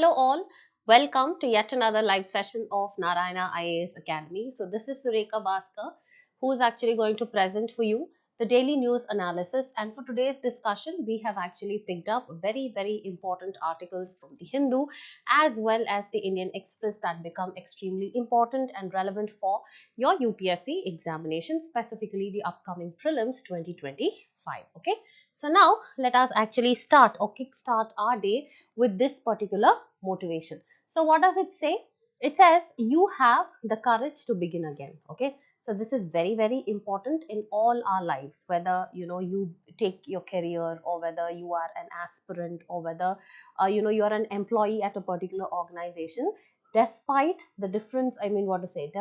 Hello all, welcome to yet another live session of Narayana IAS Academy. So this is Sureka Bhaskar who is actually going to present for you the daily news analysis, and for today's discussion we have actually picked up very important articles from the Hindu as well as the Indian Express that become extremely important and relevant for your UPSC examination, specifically the upcoming prelims 2025. Okay, so now let us actually start or kickstart our day with this particular motivation. So what does it say? It says you have the courage to begin again. Okay, so this is very important in all our lives, whether you take your career or whether you are an aspirant or whether you are an employee at a particular organization. Despite the difference, I mean, what to say,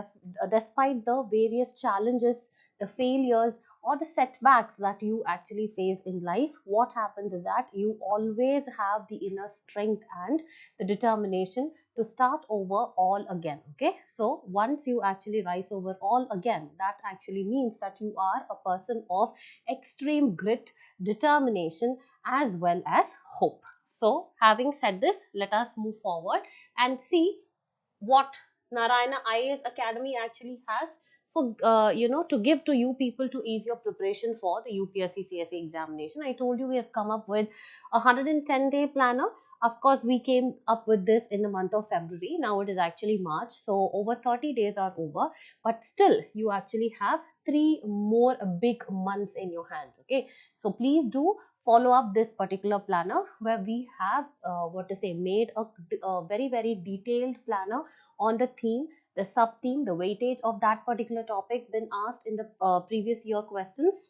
despite the various challenges, the failures or the setbacks that you actually face in life, what happens is that you always have the inner strength and the determination to start over all again. Okay, so once you actually rise over all again, that actually means that you are a person of extreme grit, determination as well as hope. So having said this, let us move forward and see what Narayana IAS Academy actually has for to give to you people to ease your preparation for the UPSC CSE examination. I told you we have come up with a 110-day planner. Of course, we came up with this in the month of February. Now it is actually March, so over 30 days are over, but still you actually have 3 more big months in your hands. Okay, so please do follow up this particular planner where we have made a very detailed planner on the theme, the sub theme, the weightage of that particular topic been asked in the previous year questions,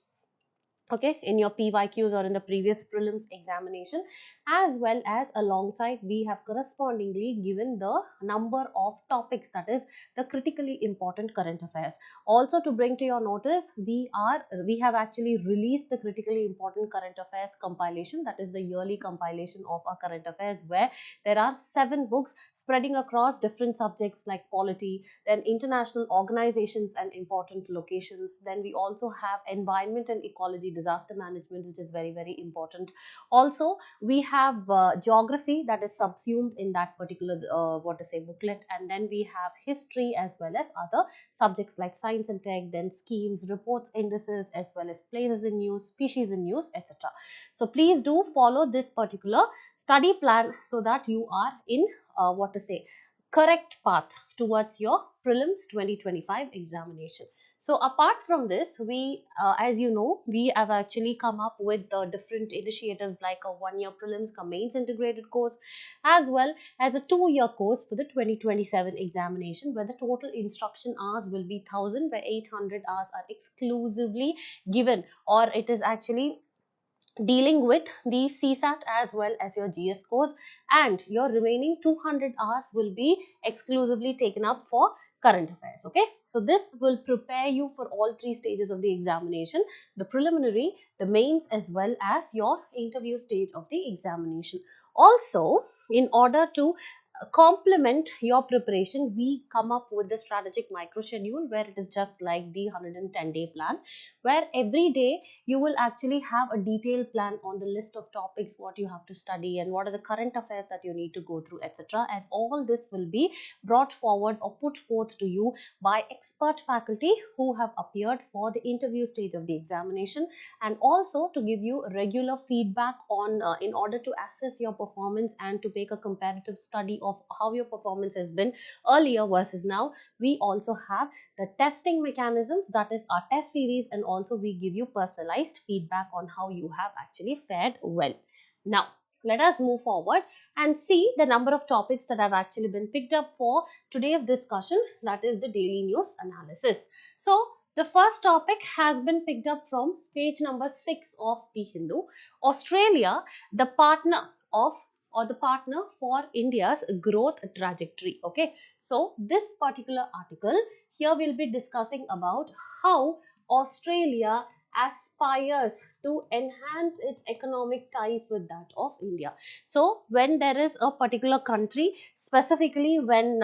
okay, in your PYQs or in the previous prelims examination, as well as alongside we have correspondingly given the number of topics, that is the critically important current affairs. Also to bring to your notice, we have actually released the critically important current affairs compilation, that is the yearly compilation of our current affairs, where there are 7 books spreading across different subjects like polity, then international organizations and important locations. Then we also have environment and ecology, disaster management, which is very important. Also we have geography that is subsumed in that particular booklet, and then we have history as well as other subjects like science and tech, then schemes, reports, indices, as well as places in news, species in news, etc. So please do follow this particular study plan so that you are in correct path towards your prelims 2025 examination. So apart from this, we as you know, we have actually come up with the different initiatives like a 1-year prelims mains integrated course, as well as a 2-year course for the 2027 examination, where the total instruction hours will be 1000, where 800 hours are exclusively given, or it is actually dealing with the CSAT as well as your GS scores, and your remaining 200 hours will be exclusively taken up for current affairs. Okay, so this will prepare you for all 3 stages of the examination: the preliminary, the mains, as well as your interview stage of the examination. Also, in order to complement your preparation, we come up with the strategic micro schedule, where it is just like the 110-day plan, where every day you will actually have a detailed plan on the list of topics, what you have to study and what are the current affairs that you need to go through, etc. And all this will be brought forward or put forth to you by expert faculty who have appeared for the interview stage of the examination, and also to give you regular feedback on in order to assess your performance and to make a comparative study of how your performance has been earlier versus now. We also have the testing mechanisms, that is our test series, and also we give you personalized feedback on how you have actually fared well. Now let us move forward and see the number of topics that have actually been picked up for today's discussion, that is the daily news analysis. So the first topic has been picked up from page number 6 of the Hindu. Australia, the partner of or the partner for India's growth trajectory. Okay, so this particular article here we'll be discussing about how Australia aspires to enhance its economic ties with that of India. So when there is a particular country, specifically when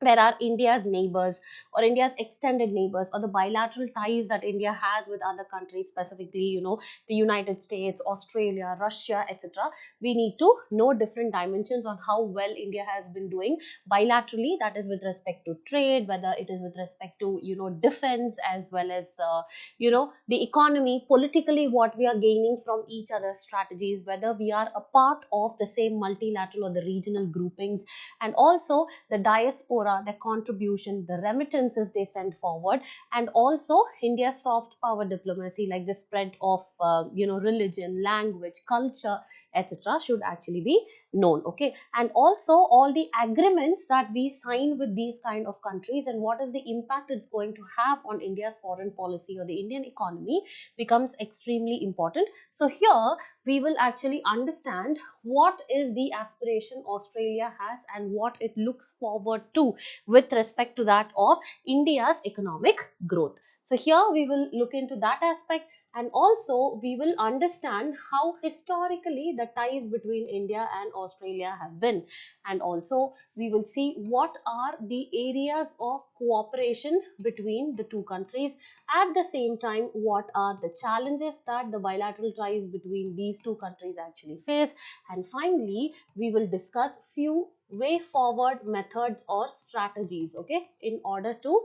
there are India's neighbors or India's extended neighbors, or the bilateral ties that India has with other countries, specifically, the United States, Australia, Russia, etc. We need to know different dimensions on how well India has been doing bilaterally, that is with respect to trade, whether it is with respect to, defense, as well as, the economy, politically, what we are gaining from each other's strategies, whether we are a part of the same multilateral or the regional groupings, and also the diaspora, the contribution, the remittances they send forward, and also India's soft power diplomacy, like the spread of religion, language, culture, etc., should actually be known. Okay, and also all the agreements that we sign with these kind of countries, and what is the impact it's going to have on India's foreign policy or the Indian economy, becomes extremely important. So here we will actually understand what is the aspiration Australia has and what it looks forward to with respect to that of India's economic growth. So here we will look into that aspect, and also we will understand how historically the ties between India and Australia have been, and also we will see what are the areas of cooperation between the two countries. At the same time, what are the challenges that the bilateral ties between these two countries actually face, and finally we will discuss few way forward methods or strategies, okay, in order to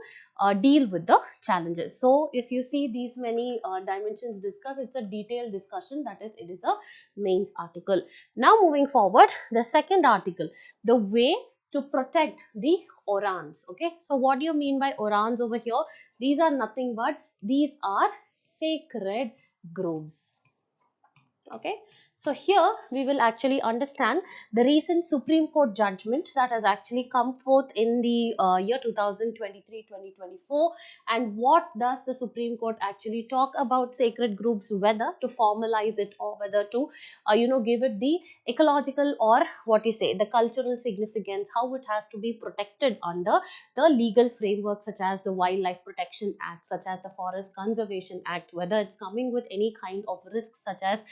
deal with the challenges. So if you see these many dimensions discussed, it's a detailed discussion, that is, it is a mains article. Now moving forward, the second article, the way to protect the orans. Okay, so what do you mean by orans over here? These are nothing but, these are sacred groves. Okay, so here we will actually understand the recent Supreme Court judgment that has actually come forth in the year 2023-2024, and what does the Supreme Court actually talk about sacred groups, whether to formalize it or whether to give it the ecological, or what you say, the cultural significance, how it has to be protected under the legal framework, such as the Wildlife Protection Act, such as the Forest Conservation Act, whether it's coming with any kind of risks, such as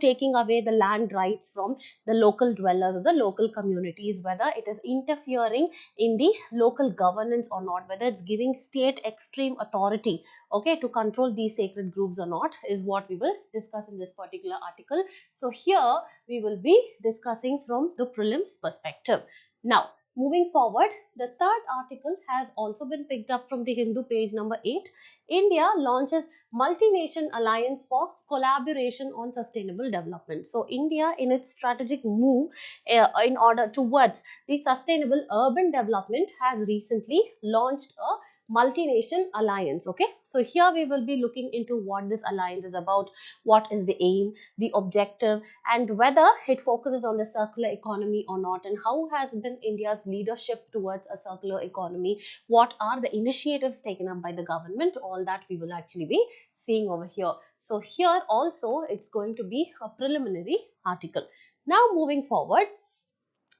taking away the land rights from the local dwellers or the local communities, whether it is interfering in the local governance or not, whether it's giving state extreme authority, okay, to control these sacred groves or not, is what we will discuss in this particular article. So here we will be discussing from the prelims perspective. Now moving forward, the third article has also been picked up from the Hindu, page number 8. India launches multi-nation alliance for collaboration on sustainable development. So India, in its strategic move in order towards the sustainable urban development, has recently launched a multi-nation alliance. Okay, so here we will be looking into what this alliance is about, what is the aim, the objective, and whether it focuses on the circular economy or not, and how has been India's leadership towards a circular economy, what are the initiatives taken up by the government, all that we will actually be seeing over here. So here also it's going to be a preliminary article. Now moving forward,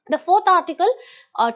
the fourth article,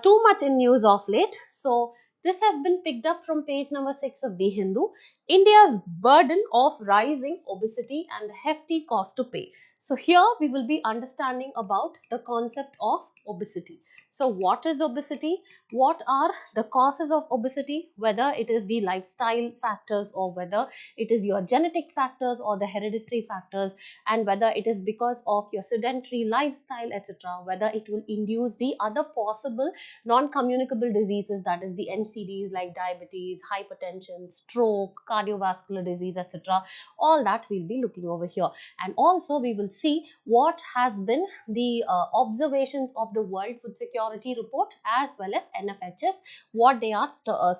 too much in news of late. So this has been picked up from page number 6 of the Hindu. India's burden of rising obesity and hefty cost to pay. So here we will be understanding about the concept of obesity. So what is obesity? What are the causes of obesity? Whether it is the lifestyle factors, or whether it is your genetic factors or the hereditary factors, and whether it is because of your sedentary lifestyle, etc., whether it will induce the other possible non-communicable diseases, that is the NCDs, like diabetes, hypertension, stroke, cardiovascular disease, etc. All that we'll be looking over here. And also we will see what has been the observations of the World Food Security Report as well as NFHS, what they are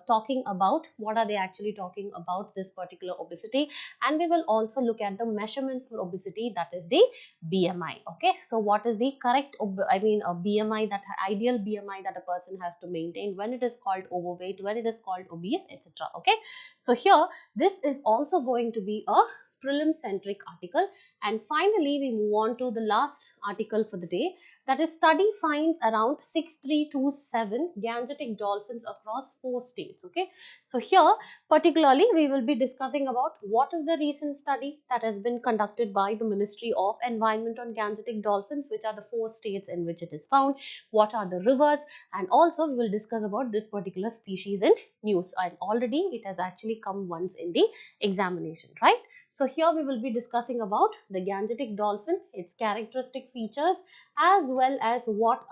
talking about, what are they actually talking about this particular obesity. And we will also look at the measurements for obesity, that is the BMI. Okay, so what is the correct a BMI, that ideal BMI that a person has to maintain, when it is called overweight, when it is called obese, etc. Okay, so here this is also going to be a prelim centric article. And finally we move on to the last article for the day, That is, study finds around 6327 Gangetic dolphins across 4 states. Okay, so here particularly we will be discussing about what is the recent study that has been conducted by the Ministry of Environment on Gangetic dolphins, which are the 4 states in which it is found, what are the rivers, and also we will discuss about this particular species in news, and already it has actually come once in the examination, right? So here we will be discussing about the Gangetic dolphin, its characteristic features, as well as what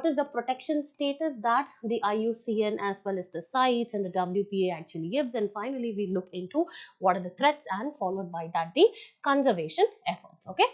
is the protection status that the IUCN as well as the CITES and the WPA actually gives, and finally we look into what are the threats and followed by that the conservation efforts. Okay,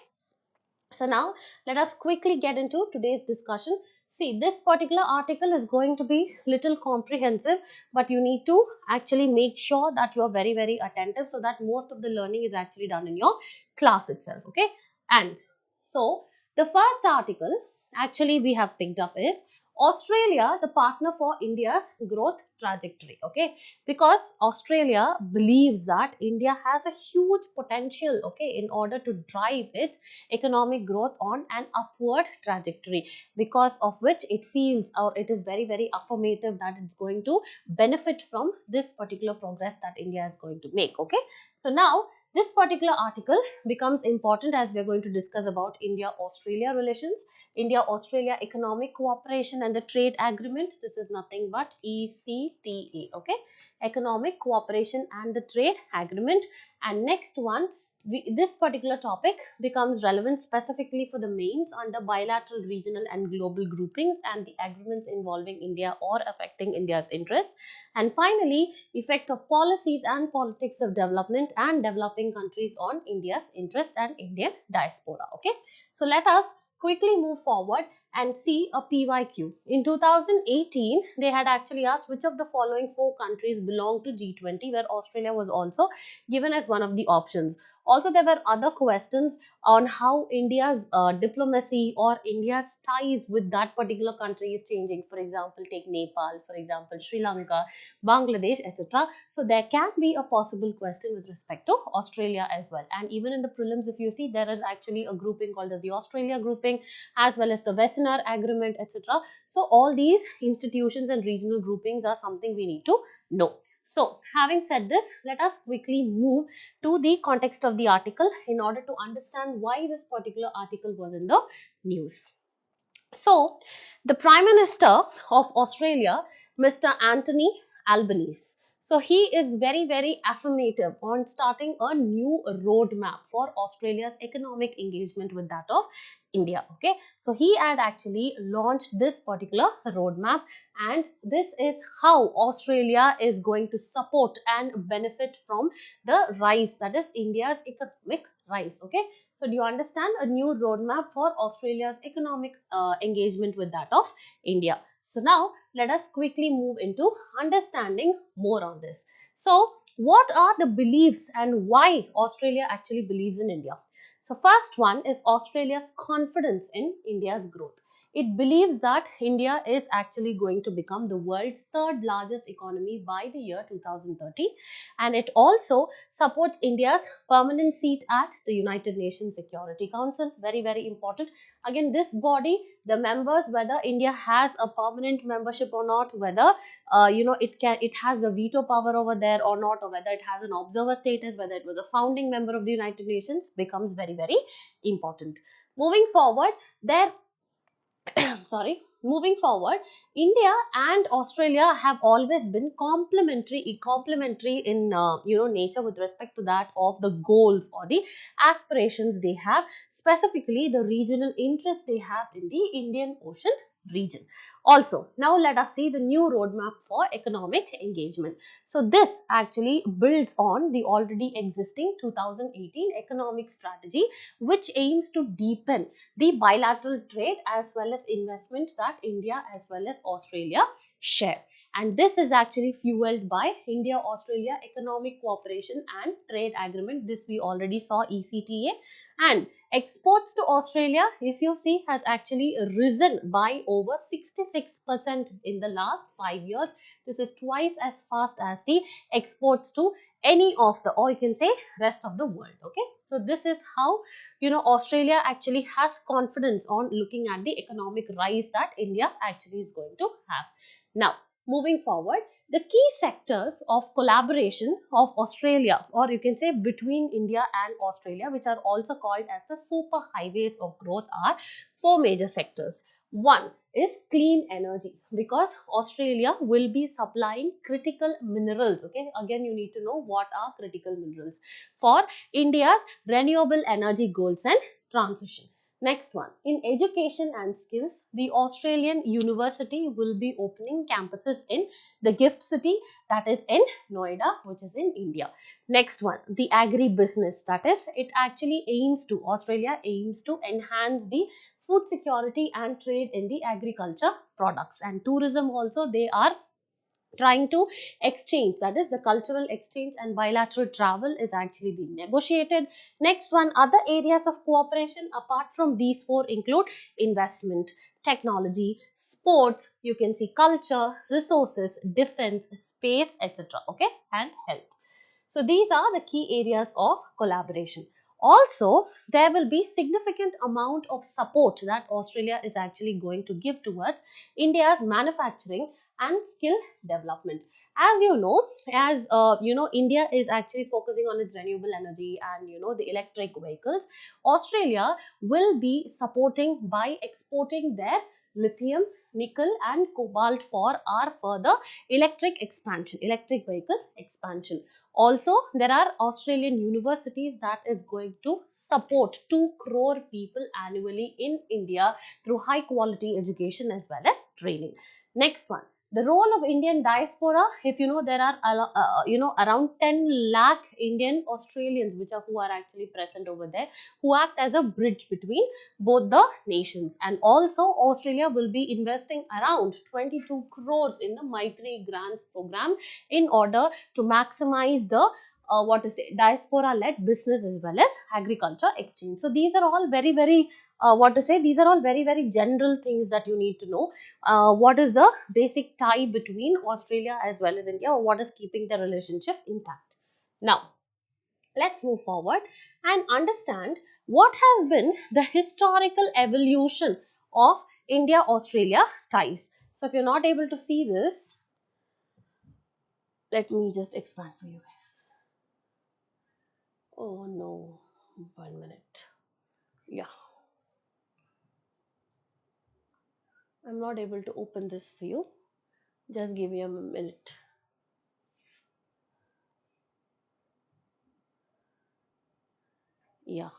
so now let us quickly get into today's discussion. See, this particular article is going to be little comprehensive, but you need to actually make sure that you are very attentive so that most of the learning is actually done in your class itself. Okay, and so the first article actually we have picked up is Australia, the partner for India's growth trajectory. Okay, because Australia believes that India has a huge potential, okay, in order to drive its economic growth on an upward trajectory, because of which it feels, or it is very affirmative that it's going to benefit from this particular progress that India is going to make. Okay, so now this particular article becomes important as we are going to discuss about India-Australia relations, India-Australia economic cooperation and the trade agreement. This is nothing but ECTA, okay, economic cooperation and the trade agreement. And next one, this particular topic becomes relevant specifically for the mains under bilateral, regional and global groupings and the agreements involving India or affecting India's interest. And finally, effect of policies and politics of development and developing countries on India's interest and Indian diaspora. Okay, so let us quickly move forward and see a PYQ. In 2018, they had actually asked which of the following 4 countries belong to G20, where Australia was also given as one of the options. Also, there were other questions on how India's diplomacy or India's ties with that particular country is changing. For example, take Nepal, for example, Sri Lanka, Bangladesh, etc. So there can be a possible question with respect to Australia as well. And even in the prelims, if you see, there is actually a grouping called as the Australia grouping, as well as the Wassenaar agreement, etc. So all these institutions and regional groupings are something we need to know. So having said this, let us quickly move to the context of the article in order to understand why this particular article was in the news. So, the Prime Minister of Australia, Mr. Anthony Albanese, so he is very affirmative on starting a new roadmap for Australia's economic engagement with that of India. Okay, so he had actually launched this particular roadmap, and this is how Australia is going to support and benefit from the rise, that is India's economic rise. Okay, so do you understand a new roadmap for Australia's economic engagement with that of India? So now let us quickly move into understanding more on this. So what are the beliefs and why Australia actually believes in India? So first one is Australia's confidence in India's growth. It believes that India is actually going to become the world's third largest economy by the year 2030, and it also supports India's permanent seat at the United Nations Security Council. Very important. Again, this body, the members, whether India has a permanent membership or not, whether it has the veto power over there or not, or whether it has an observer status, whether it was a founding member of the United Nations, becomes very important. Moving forward, there moving forward, India and Australia have always been complementary in nature with respect to that of the goals or the aspirations they have, specifically the regional interest they have in the Indian Ocean region. Also, now let us see the new roadmap for economic engagement. So this actually builds on the already existing 2018 economic strategy, which aims to deepen the bilateral trade as well as investment that India as well as Australia share. And this is actually fueled by India-Australia Economic Cooperation and Trade Agreement. This we already saw, ECTA. And Exports to Australia, if you see, has actually risen by over 66% in the last 5 years. This is twice as fast as the exports to any of the, or you can say, rest of the world. Okay, so this is how, Australia actually has confidence on looking at the economic rise that India actually is going to have. Now, moving forward, the key sectors of collaboration of Australia, or you can say between India and Australia, which are also called as the super highways of growth, are four major sectors. One is clean energy, because Australia will be supplying critical minerals. Okay, again, you need to know what are critical minerals for India's renewable energy goals and transition. Next one, in education and skills, the Australian University will be opening campuses in the gift city, that is in Noida, which is in India. Next one, the agri-business, that is, Australia aims to enhance the food security and trade in the agriculture products. And tourism also, they are trying to exchange, that is the cultural exchange and bilateral travel is actually being negotiated. Next one, other areas of cooperation apart from these four include investment, technology, sports, you can see culture, resources, defense, space, etc. Okay, and health. So these are the key areas of collaboration. Also, there will be significant amount of support that Australia is actually going to give towards India's manufacturing and skill development. As you know, India is actually focusing on its renewable energy and the electric vehicles. Australia will be supporting by exporting their lithium, nickel, and cobalt for our further electric vehicle expansion. Also, there are Australian universities that is going to support 2 crore people annually in India through high quality education as well as training. Next one, the role of Indian diaspora. If you know, there are around 10 lakh Indian Australians who are actually present over there, who act as a bridge between both the nations. And also, Australia will be investing around 22 crores in the Maitri Grants program in order to maximize the diaspora led business as well as agriculture exchange. So these are all these are all very general things that you need to know. What is the basic tie between Australia as well as India, or what is keeping the relationship intact. Now, let's move forward and understand what has been the historical evolution of India-Australia ties. So if you're not able to see this, let me just expand for you guys. Oh no, 1 minute. Yeah, I'm not able to open this for you. Just give me a minute. Yeah.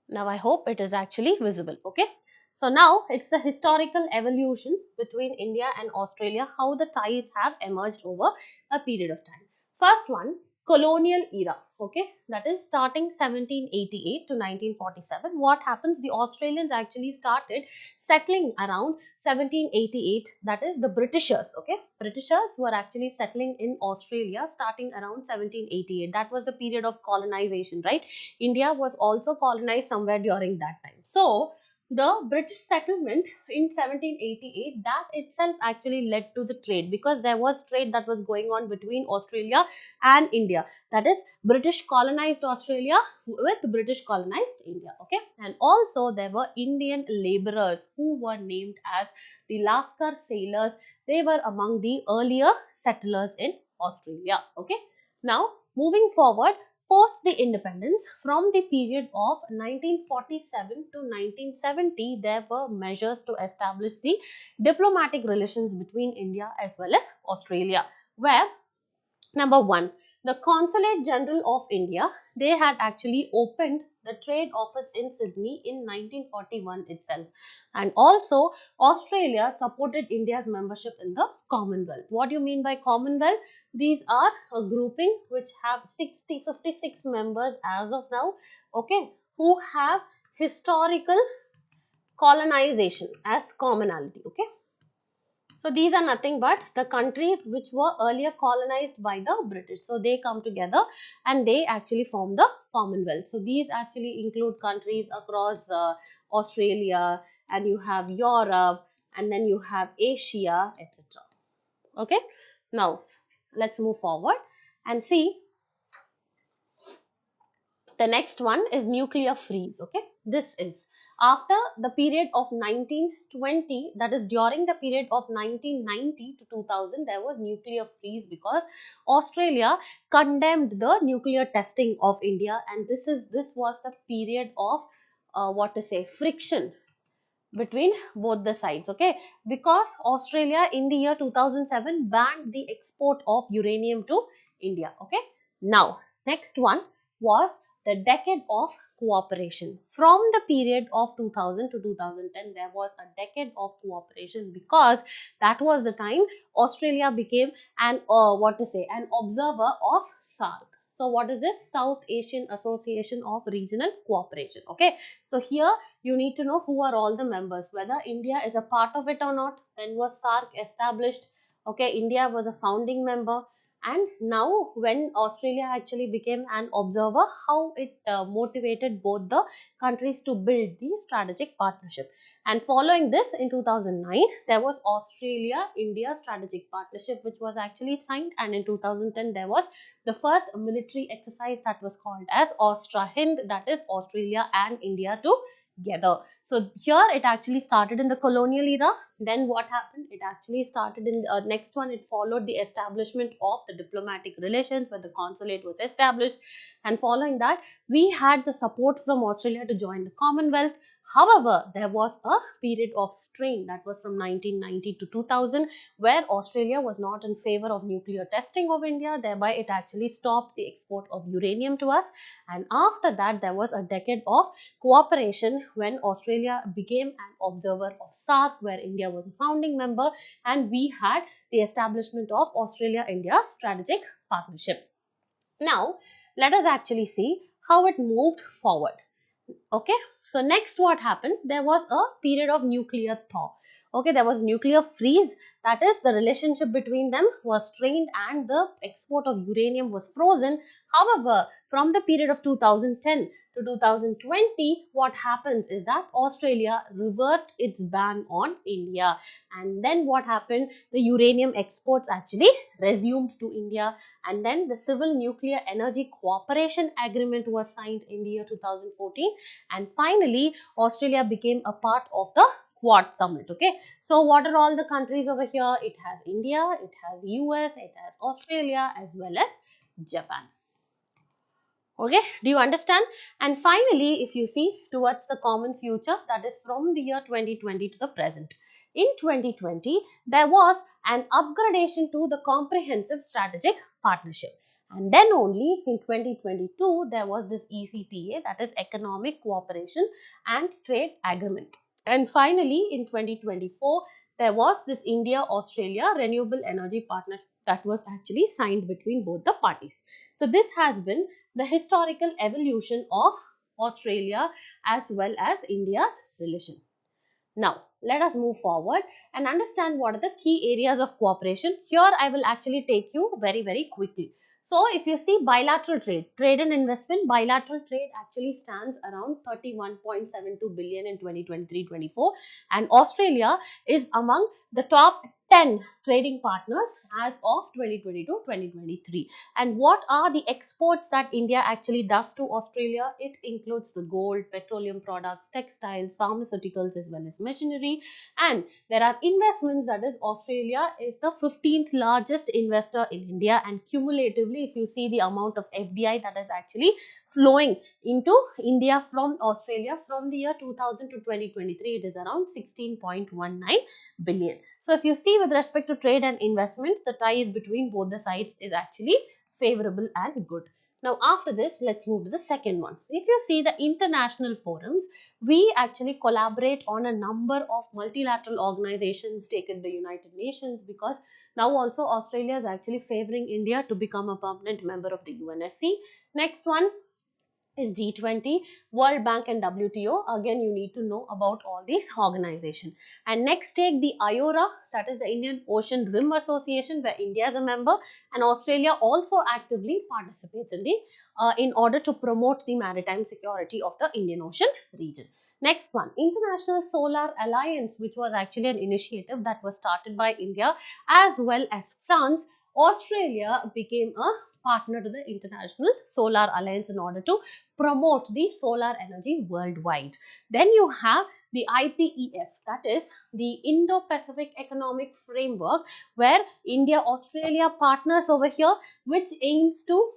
Now I hope it is actually visible. Okay. So now it's the historical evolution between India and Australia, how the ties have emerged over a period of time. First one, colonial era. Okay, that is starting 1788 to 1947. What happens? The Australians actually started settling around 1788. That is the Britishers. Okay, Britishers were actually settling in Australia starting around 1788. That was the period of colonization, right? India was also colonized somewhere during that time. So, the British settlement in 1788, that itself actually led to the trade, because there was trade that was going on between Australia and India. That is, British colonized Australia with British colonized India. Okay, and also there were Indian laborers who were named as the Lascar sailors. They were among the earlier settlers in Australia. Okay, now moving forward, post the independence, from the period of 1947 to 1970, there were measures to establish the diplomatic relations between India as well as Australia, where number one, the Consulate General of India, they had actually opened the trade office in Sydney in 1941 itself. And also, Australia supported India's membership in the Commonwealth. What do you mean by Commonwealth? These are a grouping which have 56 members as of now, okay, who have historical colonization as commonality, okay. So these are nothing but the countries which were earlier colonized by the British. So they come together and they actually form the Commonwealth. So these actually include countries across Australia, and you have Europe, and then you have Asia, etc. Okay. Now let's move forward and see. The next one is nuclear freeze. Okay, this is after the period of 1920, that is during the period of 1990 to 2000, there was nuclear freeze because Australia condemned the nuclear testing of India, and this was the period of what to say, friction between both the sides. Okay, because Australia in the year 2007 banned the export of uranium to India. Okay, now next one was the decade of cooperation. From the period of 2000 to 2010, there was a decade of cooperation because that was the time Australia became an what to say, an observer of SARC. So what is this? South Asian Association of Regional Cooperation. Okay, so here you need to know who are all the members, whether India is a part of it or not. When was SARC established? Okay, India was a founding member. And now when Australia actually became an observer, how it motivated both the countries to build the strategic partnership. And following this, in 2009, there was Australia-India strategic partnership, which was actually signed. And in 2010, there was the first military exercise that was called as Austra-Hind, that is Australia and India together. So here it actually started in the colonial era. Then what happened? It actually started in the next one. It followed the establishment of the diplomatic relations where the consulate was established. And following that, we had the support from Australia to join the Commonwealth. However, there was a period of strain that was from 1990 to 2000 where Australia was not in favor of nuclear testing of India. Thereby, it actually stopped the export of uranium to us. And after that, there was a decade of cooperation when Australia became an observer of SARC, where India was a founding member, and we had the establishment of Australia-India strategic partnership. Now, let us actually see how it moved forward. Okay, so next what happened? There was a period of nuclear thaw. Okay, there was nuclear freeze, that is the relationship between them was strained and the export of uranium was frozen. However, from the period of 2010 to 2020, what happens is that Australia reversed its ban on India, and then what happened? The uranium exports actually resumed to India, and then the Civil Nuclear Energy Cooperation Agreement was signed in the year 2014, and finally Australia became a part of the Quad Summit. Okay, so what are all the countries over here? It has India, it has US, it has Australia, as well as Japan. Okay, do you understand? And finally, if you see towards the common future, that is from the year 2020 to the present. In 2020, there was an upgradation to the comprehensive strategic partnership. And then only in 2022, there was this ECTA, that is Economic Cooperation and Trade Agreement. And finally, in 2024, there was this India-Australia Renewable Energy Partnership that was actually signed between both the parties. So this has been the historical evolution of Australia as well as India's relation. Now, let us move forward and understand what are the key areas of cooperation. Here, I will actually take you very quickly. So, if you see bilateral trade and investment, bilateral trade actually stands around 31.72 billion in 2023-24, and Australia is among the top 10 trading partners as of 2022-2023. And what are the exports that India actually does to Australia? It includes the gold, petroleum products, textiles, pharmaceuticals, as well as machinery. And there are investments, that is Australia is the 15th largest investor in India, and cumulatively if you see the amount of FDI that is actually flowing into India from Australia from the year 2000 to 2023, it is around 16.19 billion. So if you see with respect to trade and investments, the ties between both the sides is actually favorable and good. Now after this, let's move to the second one. If you see the international forums, we actually collaborate on a number of multilateral organizations, taken the United Nations, because now also Australia is actually favoring India to become a permanent member of the UNSC. Next one, is G20, World Bank and WTO. Again, you need to know about all these organizations. And next take the IORA, that is the Indian Ocean Rim Association, where India is a member, and Australia also actively participates in the in order to promote the maritime security of the Indian Ocean region. Next one, International Solar Alliance, which was actually an initiative that was started by India as well as France. Australia became a partner to the International Solar Alliance in order to promote the solar energy worldwide. Then you have the IPEF, that is the Indo-Pacific Economic Framework, where India, Australia partners over here, which aims to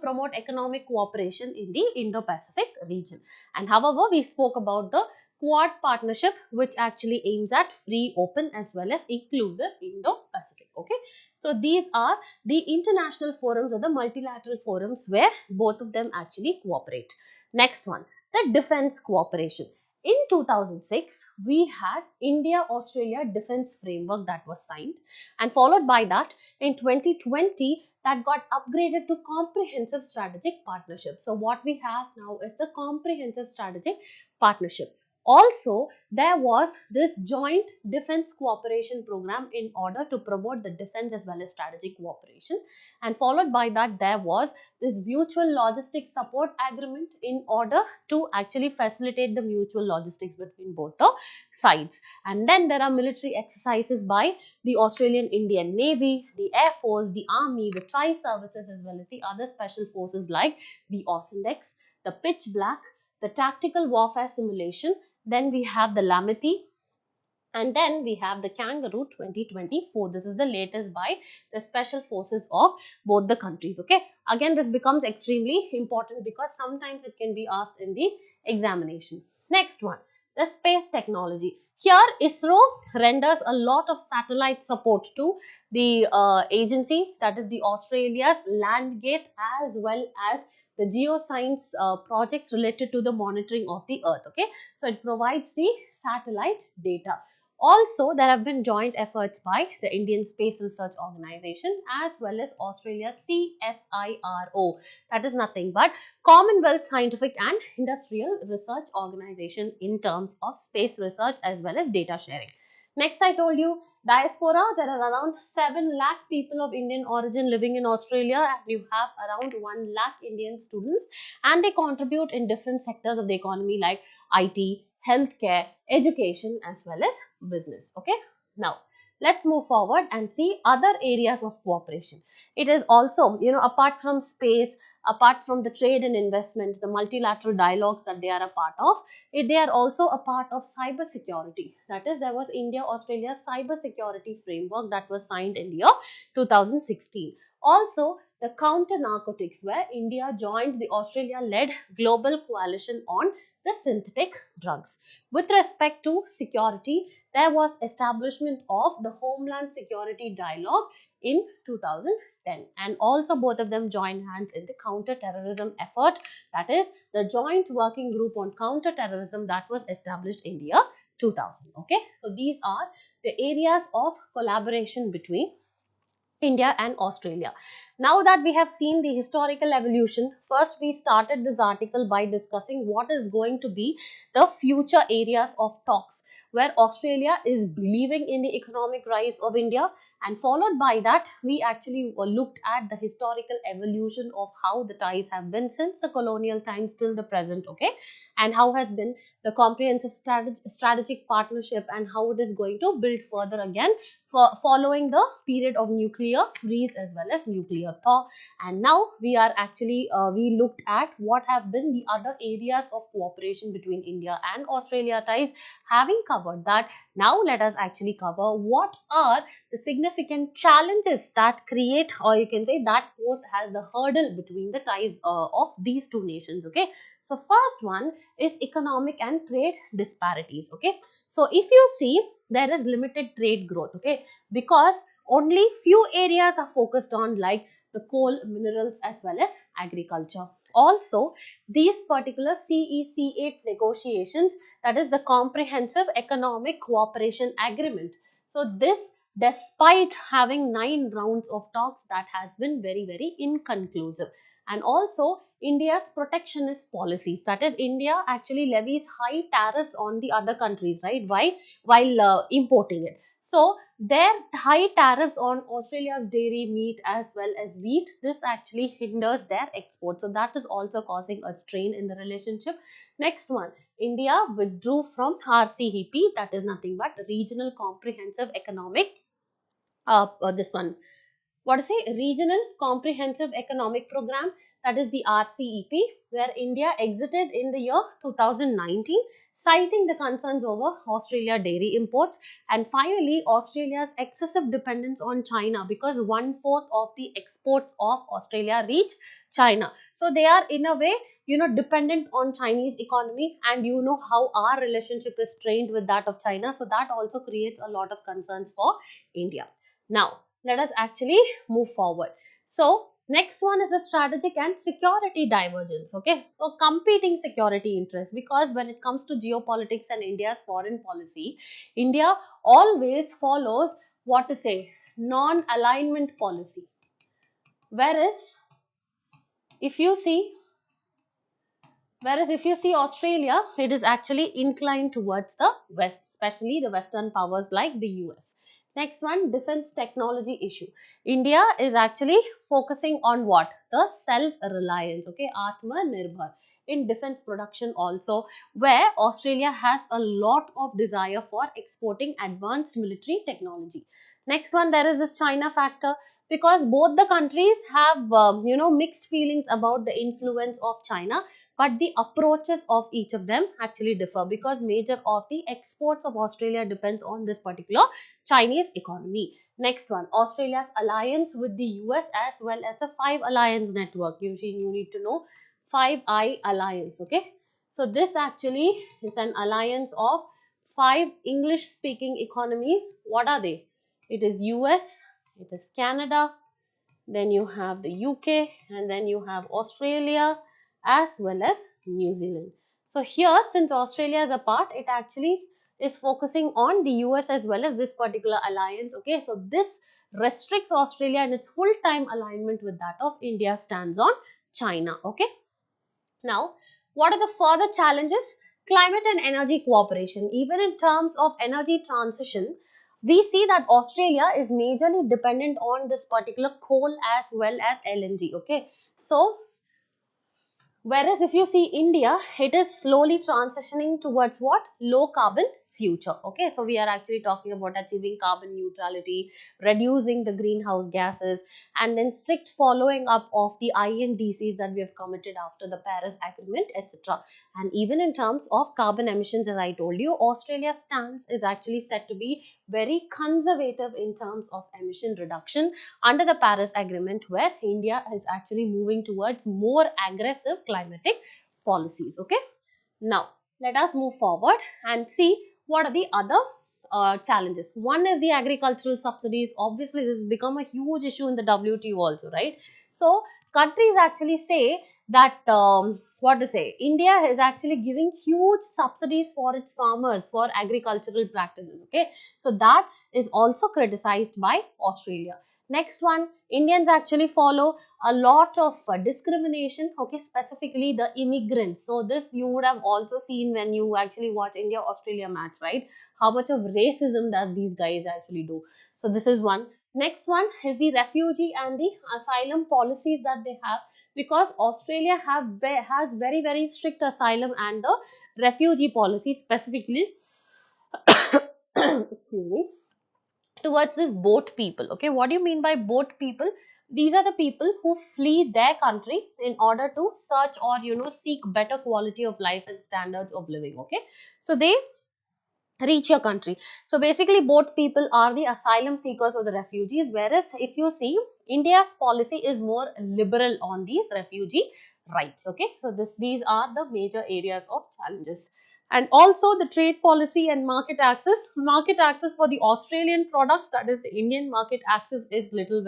promote economic cooperation in the Indo-Pacific region. And however, we spoke about the Quad partnership, which actually aims at free, open as well as inclusive Indo-Pacific. Okay, so these are the international forums or the multilateral forums where both of them actually cooperate. Next one, the defense cooperation. In 2006, we had India-Australia Defense Framework that was signed, and followed by that in 2020 that got upgraded to Comprehensive Strategic Partnership. So what we have now is the Comprehensive Strategic Partnership. Also, there was this joint defense cooperation program in order to promote the defense as well as strategic cooperation, and followed by that there was this mutual logistics support agreement in order to actually facilitate the mutual logistics between both the sides. And then there are military exercises by the Australian Indian Navy, the Air Force, the Army, the Tri-Services as well as the other special forces like the Ausendex, the Pitch Black, the Tactical Warfare Simulation. Then we have the Lamity, and then we have the Kangaroo 2024. This is the latest by the special forces of both the countries. Okay, again this becomes extremely important because sometimes it can be asked in the examination. Next one, the space technology. Here ISRO renders a lot of satellite support to the agency, that is the Australia's Landgate, as well as the geoscience projects related to the monitoring of the earth. Okay, so it provides the satellite data. Also, there have been joint efforts by the Indian Space Research Organization as well as Australia's CSIRO, that is nothing but Commonwealth Scientific and Industrial Research Organization, in terms of space research as well as data sharing. Next, I told you diaspora. There are around 7 lakh people of Indian origin living in Australia, and you have around 1 lakh Indian students, and they contribute in different sectors of the economy like IT, healthcare, education as well as business. Okay, now let's move forward and see other areas of cooperation. It is also, apart from space, apart from the trade and investment, the multilateral dialogues that they are a part of, they are also a part of cyber security. That is, there was India-Australia cyber security framework that was signed in the year 2016. Also, the counter narcotics, where India joined the Australia-led global coalition on the synthetic drugs. With respect to security, there was establishment of the Homeland Security Dialogue in 2010, and also both of them joined hands in the counter-terrorism effort, that is the Joint Working Group on Counter-Terrorism that was established in the year 2000. Okay, so these are the areas of collaboration between India and Australia. Now that we have seen the historical evolution, first we started this article by discussing what is going to be the future areas of talks, where Australia is believing in the economic rise of India, and followed by that we actually looked at the historical evolution of how the ties have been since the colonial times till the present. Okay, and how has been the comprehensive strategic partnership, and how it is going to build further again following the period of nuclear freeze as well as nuclear thaw. And now we are actually we looked at what have been the other areas of cooperation between India and Australia ties. Having covered that, now let us actually cover what are the significant challenges that create, or you can say that pose as the hurdle between the ties of these two nations. Okay, so first one is economic and trade disparities. Okay, so if you see, there is limited trade growth. Okay, because only few areas are focused on, like the coal, minerals as well as agriculture. Also, these particular CEC8 negotiations, that is the Comprehensive Economic Cooperation Agreement, so this despite having 9 rounds of talks that has been very, very inconclusive. And also India's protectionist policies, that is India actually levies high tariffs on the other countries, right? Why? While importing it. So their high tariffs on Australia's dairy, meat as well as wheat, this actually hinders their export. So that is also causing a strain in the relationship. Next one, India withdrew from RCEP, that is nothing but Regional Comprehensive Economic, this one, what is a regional comprehensive economic program, that is the RCEP, where India exited in the year 2019, citing the concerns over Australia dairy imports. And finally, Australia's excessive dependence on China, because one-fourth of the exports of Australia reach China. So they are in a way, dependent on Chinese economy, and you know how our relationship is strained with that of China. So that also creates a lot of concerns for India. Now, let us actually move forward. So, next one is the strategic and security divergence. Okay, so competing security interests, because when it comes to geopolitics and India's foreign policy, India always follows what to say, non-alignment policy. Whereas, if you see Whereas if you see Australia, it is actually inclined towards the West, especially the Western powers like the US. Next one, defense technology issue. India is actually focusing on what? The self-reliance, okay, Atma Nirbhar, in defense production also, where Australia has a lot of desire for exporting advanced military technology. Next one, there is this China factor, because both the countries have, mixed feelings about the influence of China, but the approaches of each of them actually differ, because major of the exports of Australia depends on this particular Chinese economy. Next one, Australia's alliance with the US as well as the Five Alliance network. You need to know Five Eye Alliance, okay? So this actually is an alliance of 5 English-speaking economies. What are they? It is US, it is Canada, then you have the UK, and then you have Australia as well as New Zealand. So here, since Australia is a part, it actually is focusing on the US as well as this particular alliance. Okay, so this restricts Australia in its full-time alignment with that of India stands on China. Okay. Now, what are the further challenges? Climate and energy cooperation. Even in terms of energy transition, we see that Australia is majorly dependent on this particular coal as well as LNG. Okay, so whereas if you see India, it is slowly transitioning towards what? Low carbon future. Okay, so we are actually talking about achieving carbon neutrality, reducing the greenhouse gases, and then strict following up of the INDCs that we have committed after the Paris Agreement, etc. And even in terms of carbon emissions, as I told you, Australia's stance is actually said to be very conservative in terms of emission reduction under the Paris Agreement, where India is actually moving towards more aggressive climatic policies. Okay. Now, let us move forward and see what are the other challenges. One is the agricultural subsidies. Obviously, this has become a huge issue in the WTO also, right? So, countries actually say that, what to say, India is actually giving huge subsidies for its farmers for agricultural practices. Okay. So, that is also criticized by Australia. Next one, Indians actually follow a lot of discrimination, okay, specifically the immigrants. So this you would have also seen when you actually watch India Australia match, right? How much of racism that these guys actually do. So this is one. Next one is the refugee and the asylum policies that they have, because Australia has very, very strict asylum and the refugee policy, specifically excuse me, towards this boat people. Okay, what do you mean by boat people? These are the people who flee their country in order to search or seek better quality of life and standards of living. Okay, so they reach your country. So basically boat people are the asylum seekers or the refugees, whereas if you see India's policy is more liberal on these refugee rights. Okay, so these are the major areas of challenges. And also the trade policy and market access for the Australian products, that is the Indian market access, is little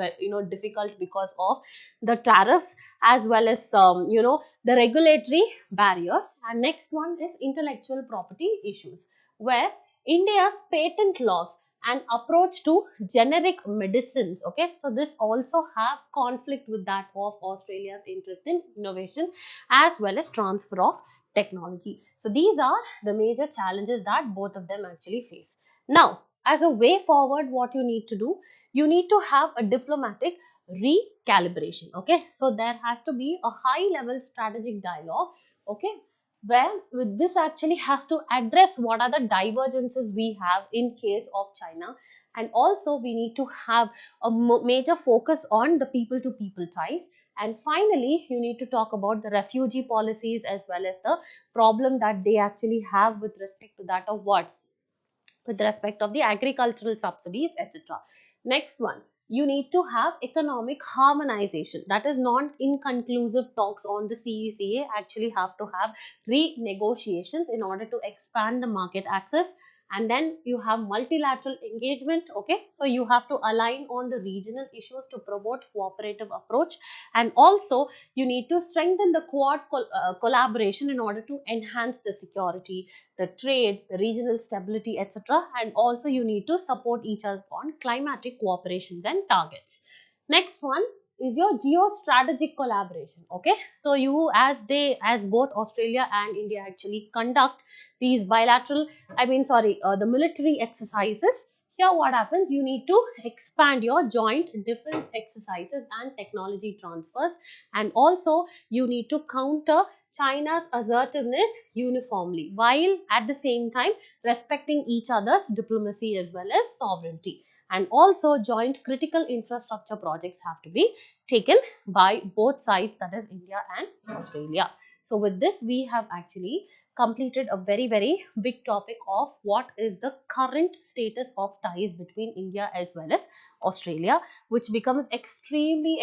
difficult because of the tariffs as well as the regulatory barriers. And next one is intellectual property issues, where India's patent laws and approach to generic medicines. Okay, so this also have conflict with that of Australia's interest in innovation as well as transfer of technology. So these are the major challenges that both of them actually face. Now, as a way forward, what you need to do, you need to have a diplomatic recalibration. Okay, so there has to be a high level strategic dialogue. Okay, where with this actually has to address what are the divergences we have in case of China, and also we need to have a major focus on the people to people ties. And finally, you need to talk about the refugee policies as well as the problem that they actually have with respect to that of what, with respect of the agricultural subsidies, etc. Next one, you need to have economic harmonization. That is non-inconclusive talks on the CECA actually have to have renegotiations in order to expand the market access. And then you have multilateral engagement. Okay, so you have to align on the regional issues to promote cooperative approach, and also you need to strengthen the Quad collaboration in order to enhance the security, the trade, the regional stability, etc. And also you need to support each other on climatic cooperations and targets. Next one is your geostrategic collaboration. Okay, so you as both Australia and India actually conduct these bilateral, the military exercises. Here what happens, you need to expand your joint defense exercises and technology transfers, and also you need to counter China's assertiveness uniformly, while at the same time respecting each other's diplomacy as well as sovereignty. And also joint critical infrastructure projects have to be taken by both sides, that is India and Australia. So with this, we have actually completed a very big topic of what is the current status of ties between India as well as Australia, which becomes extremely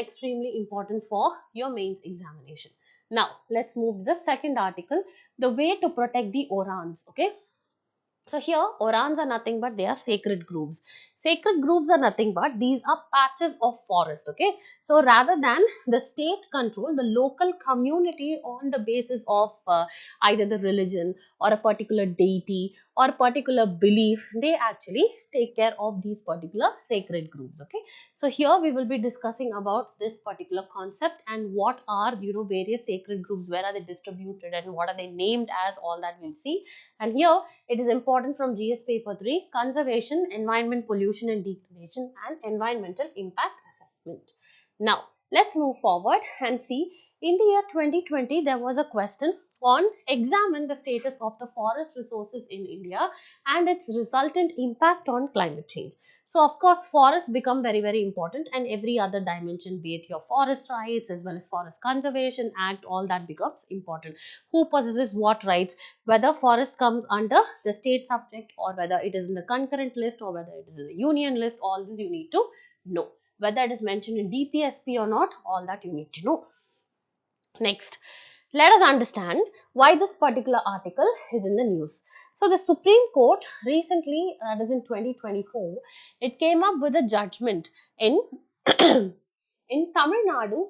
important for your mains examination. Now, let's move to the second article, the way to protect the orans. Okay, so here, orans are nothing but they are sacred groves. Sacred groves are nothing but these are patches of forest. Okay, so rather than the state control, the local community on the basis of either the religion or a particular deity or particular belief, they actually take care of these particular sacred groves. Okay, so here we will be discussing about this particular concept and what are various sacred groves, where are they distributed and what are they named as, all that we'll see. And here it is important from GS paper 3, conservation, environment, pollution and degradation, and environmental impact assessment. Now, let's move forward and see. In the year 2020, there was a question on examine the status of the forest resources in India and its resultant impact on climate change. So, of course, forests become very important, and every other dimension, be it your forest rights as well as Forest Conservation Act, all that becomes important. Who possesses what rights, whether forest comes under the state subject or whether it is in the concurrent list or whether it is in the union list, all this you need to know. Whether it is mentioned in DPSP or not, all that you need to know. Next, let us understand why this particular article is in the news. So the Supreme Court recently, that is in 2024, it came up with a judgment in in Tamil Nadu.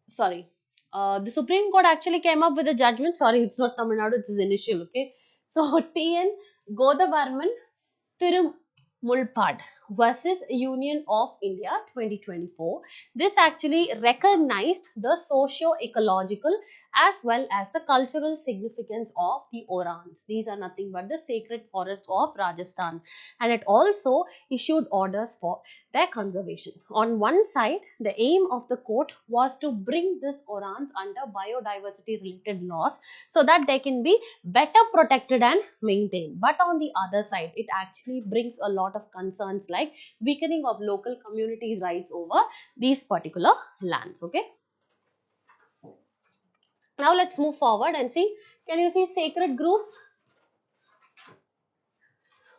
Sorry, the Supreme Court actually came up with a judgment. Sorry, it's not Tamil Nadu, it's initial. Okay, so TN Godavarman Tirumulpad versus Union of India 2024. This actually recognized the socio-ecological as well as the cultural significance of the orans. These are nothing but the sacred forest of Rajasthan, and it also issued orders for their conservation. On one side, the aim of the court was to bring this orans under biodiversity related laws so that they can be better protected and maintained. But on the other side, it actually brings a lot of concerns like weakening of local communities' rights over these particular lands. Okay. Now let's move forward and see. Can you see sacred groves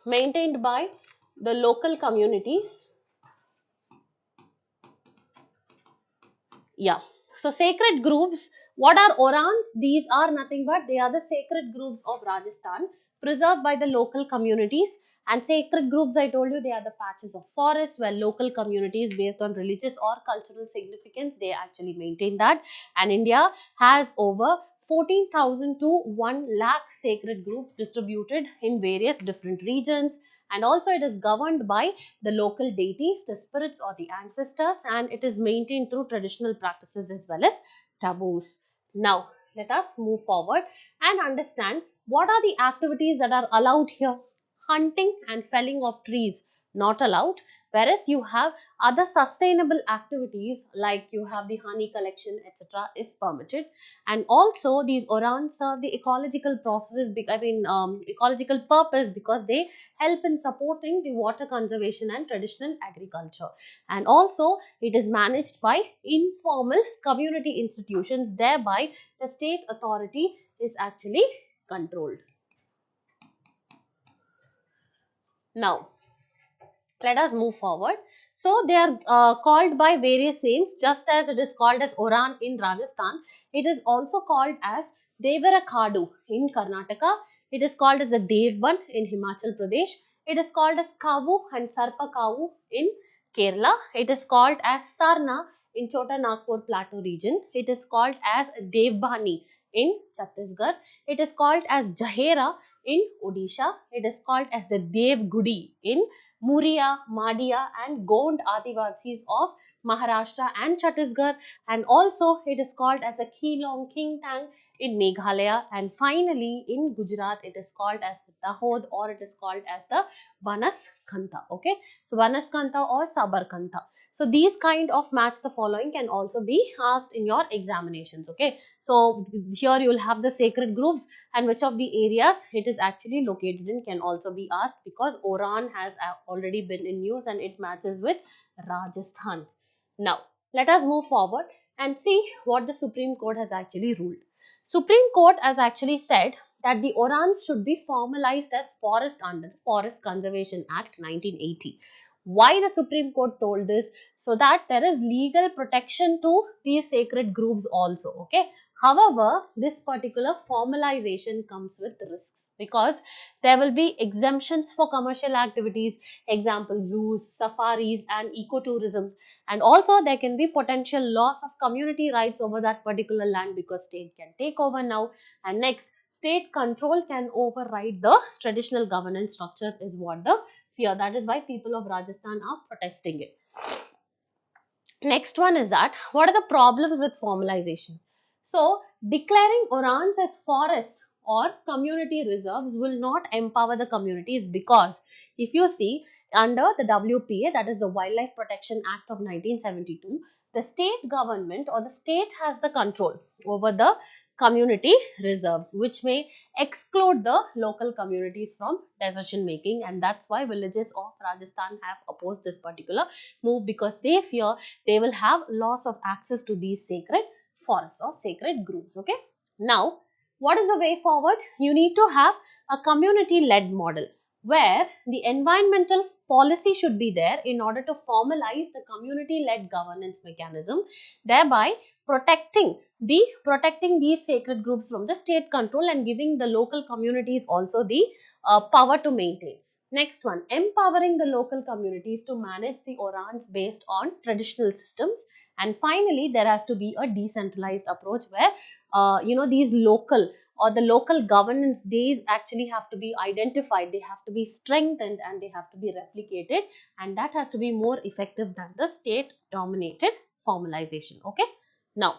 maintained by the local communities? Yeah. So sacred groves, what are orans? These are nothing but they are the sacred groves of Rajasthan preserved by the local communities. And sacred groves, I told you, they are the patches of forest where local communities based on religious or cultural significance, they actually maintain that. And India has over 14,000 to 1 lakh sacred groups distributed in various different regions, and also it is governed by the local deities, the spirits or the ancestors, and it is maintained through traditional practices as well as taboos. Now, let us move forward and understand what are the activities that are allowed here. Hunting and felling of trees not allowed, whereas you have other sustainable activities like you have the honey collection, etc. is permitted. And also these orans serve the ecological processes, ecological purpose, because they help in supporting the water conservation and traditional agriculture. And also it is managed by informal community institutions, thereby the state authority is actually controlled. Now, let us move forward. So they are called by various names, just as it is called as Oran in Rajasthan. It is also called as Devarakhadu in Karnataka. It is called as the Devban in Himachal Pradesh. It is called as Kavu and Sarpa Kavu in Kerala. It is called as Sarna in Chota Nagpur Plateau region. It is called as Devbani in Chhattisgarh. It is called as Jahera in Odisha. It is called as the Devgudi in Muria, Madia and Gond Adivasis of Maharashtra and Chhattisgarh, and also it is called as a Keelong King Tang in Meghalaya, and finally in Gujarat it is called as Dahod, or it is called as the Banaskantha. Okay, so Banaskantha or Sabarkantha. So these kind of match the following can also be asked in your examinations. Okay, so here you will have the sacred groves and which of the areas it is actually located in can also be asked, because Oran has already been in news and it matches with Rajasthan. Now, let us move forward and see what the Supreme Court has actually ruled. Supreme Court has actually said that the Orans should be formalized as forest under Forest Conservation Act 1980. Why the Supreme Court told this? So that there is legal protection to these sacred groves also. Okay. However, this particular formalization comes with risks, because there will be exemptions for commercial activities, example zoos, safaris and ecotourism, and also there can be potential loss of community rights over that particular land, because state can take over now, and next, state control can override the traditional governance structures is what the fear. That is why people of Rajasthan are protesting it. Next one is that what are the problems with formalization? So, declaring Orans as forest or community reserves will not empower the communities, because if you see under the WPA, that is the Wildlife Protection Act of 1972, the state government or the state has the control over the community reserves, which may exclude the local communities from decision making, and that's why villages of Rajasthan have opposed this particular move, because they fear they will have loss of access to these sacred forests or sacred groves. Okay. Now, what is the way forward? You need to have a community-led model where the environmental policy should be there in order to formalize the community-led governance mechanism, thereby protecting these sacred groves from the state control and giving the local communities also the power to maintain. Next one, empowering the local communities to manage the Orans based on traditional systems. And finally, there has to be a decentralized approach where, these local or the local governance, these actually have to be identified, they have to be strengthened and they have to be replicated, and that has to be more effective than the state dominated formalization. Okay. Now,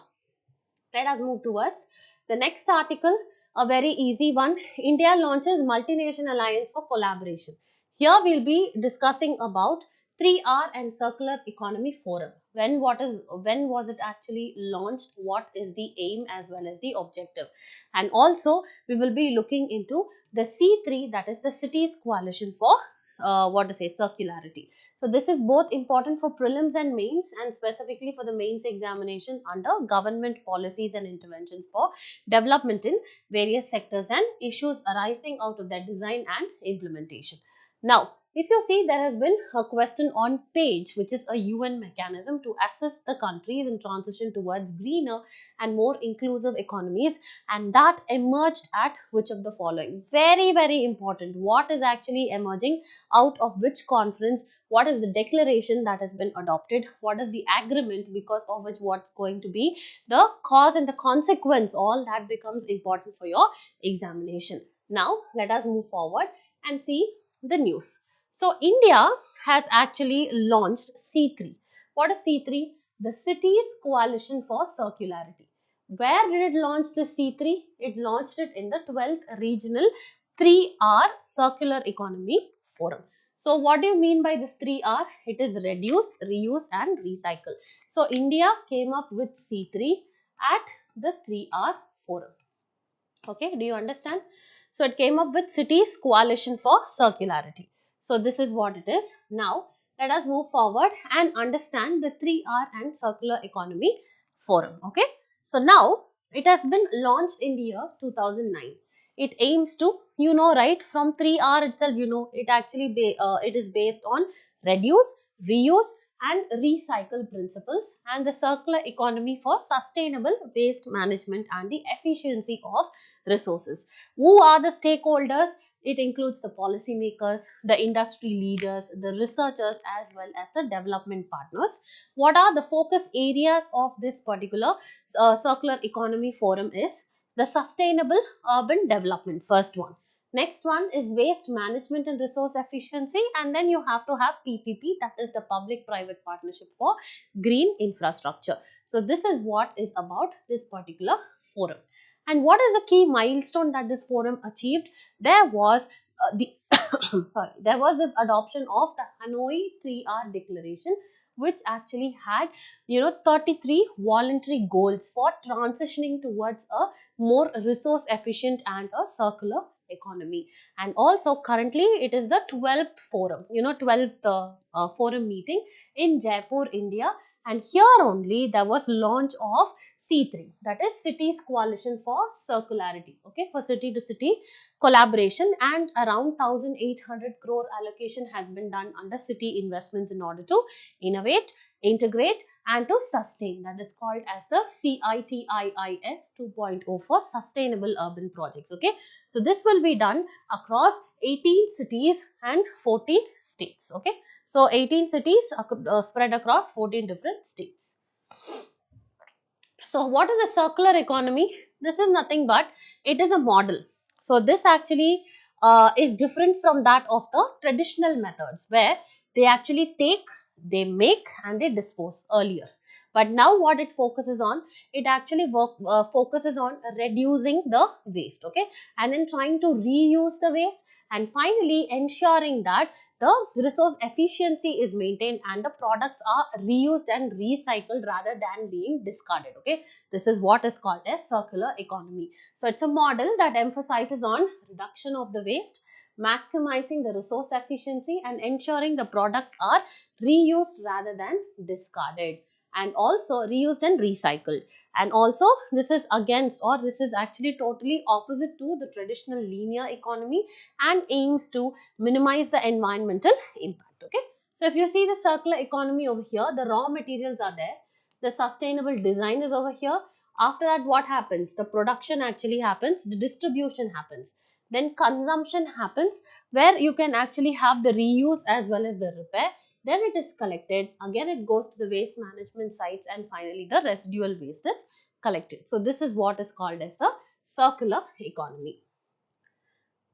let us move towards the next article, a very easy one. India launches multinational alliance for collaboration. Here we'll be discussing about 3R and Circular Economy Forum. When was it actually launched? What is the aim as well as the objective? And also we will be looking into the C3, that is the Cities Coalition for circularity. So this is both important for prelims and mains, and specifically for the mains examination under government policies and interventions for development in various sectors and issues arising out of their design and implementation. Now, If you see, there has been a question on page, which is a UN mechanism to assess the countries in transition towards greener and more inclusive economies, and that emerged at which of the following? Very, very important. What is actually emerging out of which conference? What is the declaration that has been adopted? What is the agreement because of which what's going to be the cause and the consequence? All that becomes important for your examination. Now, let us move forward and see the news. So, India has actually launched C3. What is C3? The Cities Coalition for Circularity. Where did it launch the C3? It launched it in the 12th Regional 3R Circular Economy Forum. So, what do you mean by this 3R? It is reduce, reuse and recycle. So, India came up with C3 at the 3R forum. Okay, do you understand? So it came up with Cities Coalition for Circularity. So this is what it is. Now let us move forward and understand the 3R and Circular Economy Forum. Okay, so now it has been launched in the year 2009. It aims to, right, from 3R itself, it actually it is based on reduce, reuse and recycle principles and the circular economy for sustainable waste management and the efficiency of resources. Who are the stakeholders? It includes the policymakers, the industry leaders, the researchers as well as the development partners. What are the focus areas of this particular circular economy forum is the sustainable urban development, first one. Next one is waste management and resource efficiency, and then you have to have PPP, that is the public private partnership for green infrastructure. So this is what is about this particular forum. And what is the key milestone that this forum achieved? There was there was this adoption of the Hanoi 3R declaration, which actually had 33 voluntary goals for transitioning towards a more resource efficient and a circular economy. And also currently it is the 12th forum, 12th forum meeting in Jaipur, India, and here only there was launch of C3, that is Cities Coalition for Circularity, okay, for city to city collaboration, and around 1800 crore allocation has been done under city investments in order to innovate, integrate and to sustain. That is called as the CITIIS 2.0 for sustainable urban projects. Okay, so this will be done across 18 cities and 14 states. Okay, so 18 cities spread across 14 different states. So what is a circular economy? This is nothing but it is a model. So this actually is different from that of the traditional methods where they actually take, they make and they dispose earlier. But now what it focuses on, it actually focuses on reducing the waste, okay, and then trying to reuse the waste, and finally ensuring that the resource efficiency is maintained and the products are reused and recycled rather than being discarded. Okay, this is what is called as circular economy. So it's a model that emphasizes on reduction of the waste, maximizing the resource efficiency and ensuring the products are reused rather than discarded, and also reused and recycled. And also this is against, or this is actually totally opposite to the traditional linear economy and aims to minimize the environmental impact. Okay, so if you see the circular economy over here, the raw materials are there, the sustainable design is over here. After that, what happens? The production actually happens, the distribution happens, then consumption happens, where you can actually have the reuse as well as the repair. Then it is collected, again it goes to the waste management sites, and finally the residual waste is collected. So this is what is called as the circular economy.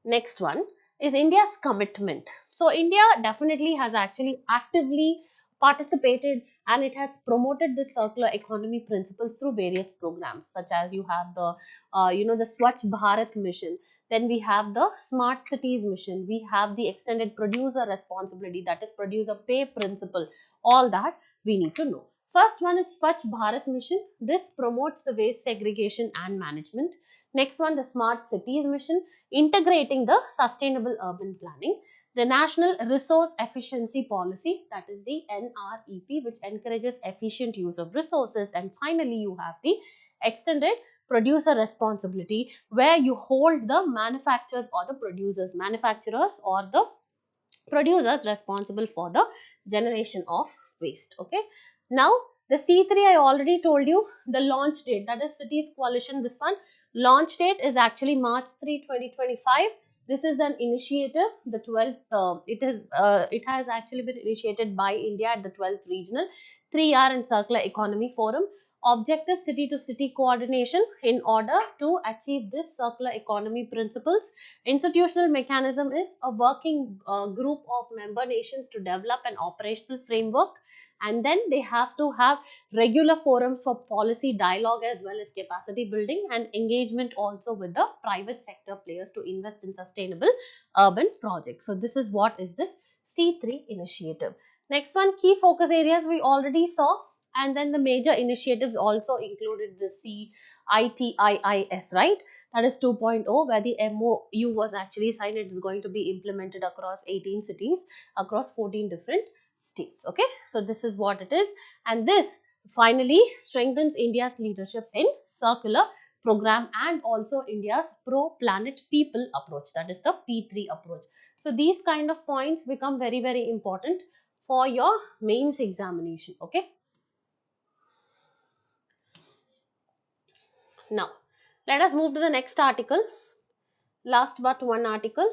Next one is India's commitment. So India definitely has actually actively participated and it has promoted the circular economy principles through various programs, such as you have the the Swachh Bharat mission, then we have the smart cities mission, we have the extended producer responsibility, that is producer pay principle. All that we need to know. First one is Swachh Bharat mission. This promotes the waste segregation and management. Next one, the smart cities mission, integrating the sustainable urban planning. The National Resource Efficiency Policy, that is the NREP, which encourages efficient use of resources. And finally, you have the extended producer responsibility, where you hold the manufacturers or the producers, manufacturers or the producers responsible for the generation of waste. Okay, now the C3, I already told you the launch date, that is cities coalition. This one launch date is actually March 3, 2025. This is an initiative, the 12th, it has actually been initiated by India at the 12th regional 3R and circular economy forum. Objective, city to city coordination in order to achieve this circular economy principles. Institutional mechanism is a working group of member nations to develop an operational framework, and then they have to have regular forums for policy dialogue as well as capacity building and engagement also with the private sector players to invest in sustainable urban projects. So this is what is this C3 initiative. Next one, key focus areas we already saw, and then the major initiatives also included the CITIIS, right? That is 2.0, where the MOU was actually signed. It is going to be implemented across 18 cities, across 14 different states. Okay, so this is what it is, and this finally strengthens India's leadership in circular program and also India's pro planet people approach, that is the P3 approach. So these kind of points become very important for your mains examination. Okay, now let us move to the next article, last but one article.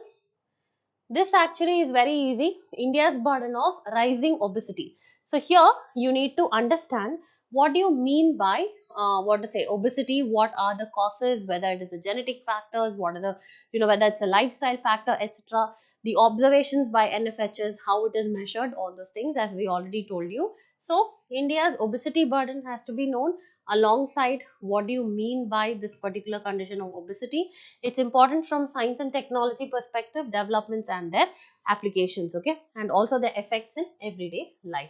This actually is very easy. India's burden of rising obesity. So here you need to understand what do you mean by what to say obesity, what are the causes, whether it is the genetic factors, what are the, whether it's a lifestyle factor, etc. The observations by NFHs, how it is measured, all those things as we already told you. So India's obesity burden has to be known alongside what do you mean by this particular condition of obesity. It's important from science and technology perspective, developments and their applications, okay, and also the effects in everyday life.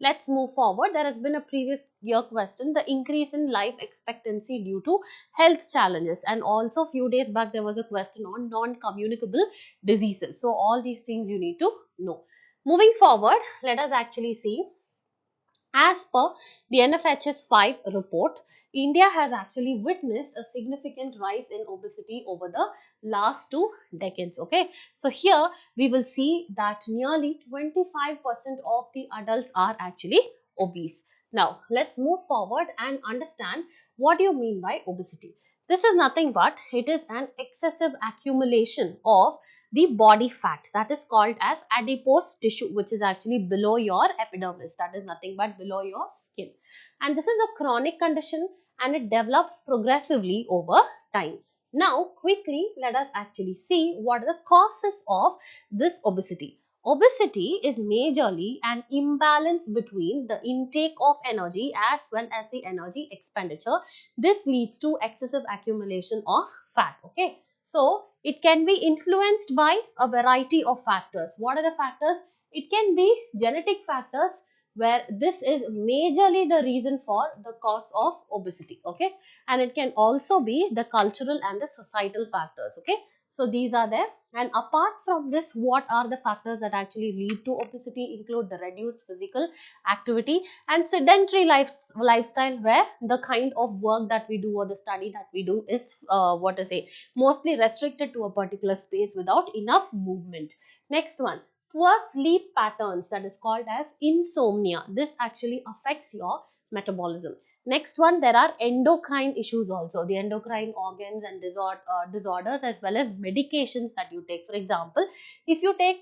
Let's move forward. There has been a previous year question, the increase in life expectancy due to health challenges, and also few days back there was a question on non-communicable diseases. So all these things you need to know. Moving forward, let us actually see. As per the NFHS 5 report, India has actually witnessed a significant rise in obesity over the last 2 decades. Okay, so here we will see that nearly 25% of the adults are actually obese. Now, let's move forward and understand what do you mean by obesity. This is nothing but it is an excessive accumulation of the body fat that is called as adipose tissue, which is actually below your epidermis, that is nothing but below your skin, and this is a chronic condition and it develops progressively over time. Now quickly let us actually see what are the causes of this obesity. Obesity is majorly an imbalance between the intake of energy as well as the energy expenditure. This leads to excessive accumulation of fat. Okay, so it can be influenced by a variety of factors. What are the factors? It can be genetic factors, where this is majorly the reason for the cause of obesity. Okay, and it can also be the cultural and the societal factors. Okay, so these are there, and apart from this, what are the factors that actually lead to obesity include the reduced physical activity and sedentary lifestyle, where the kind of work that we do or the study that we do is what to say mostly restricted to a particular space without enough movement. Next one, poor sleep patterns, that is called as insomnia. This actually affects your metabolism. Next one, there are endocrine issues also, the endocrine organs and disorders as well as medications that you take. For example, if you take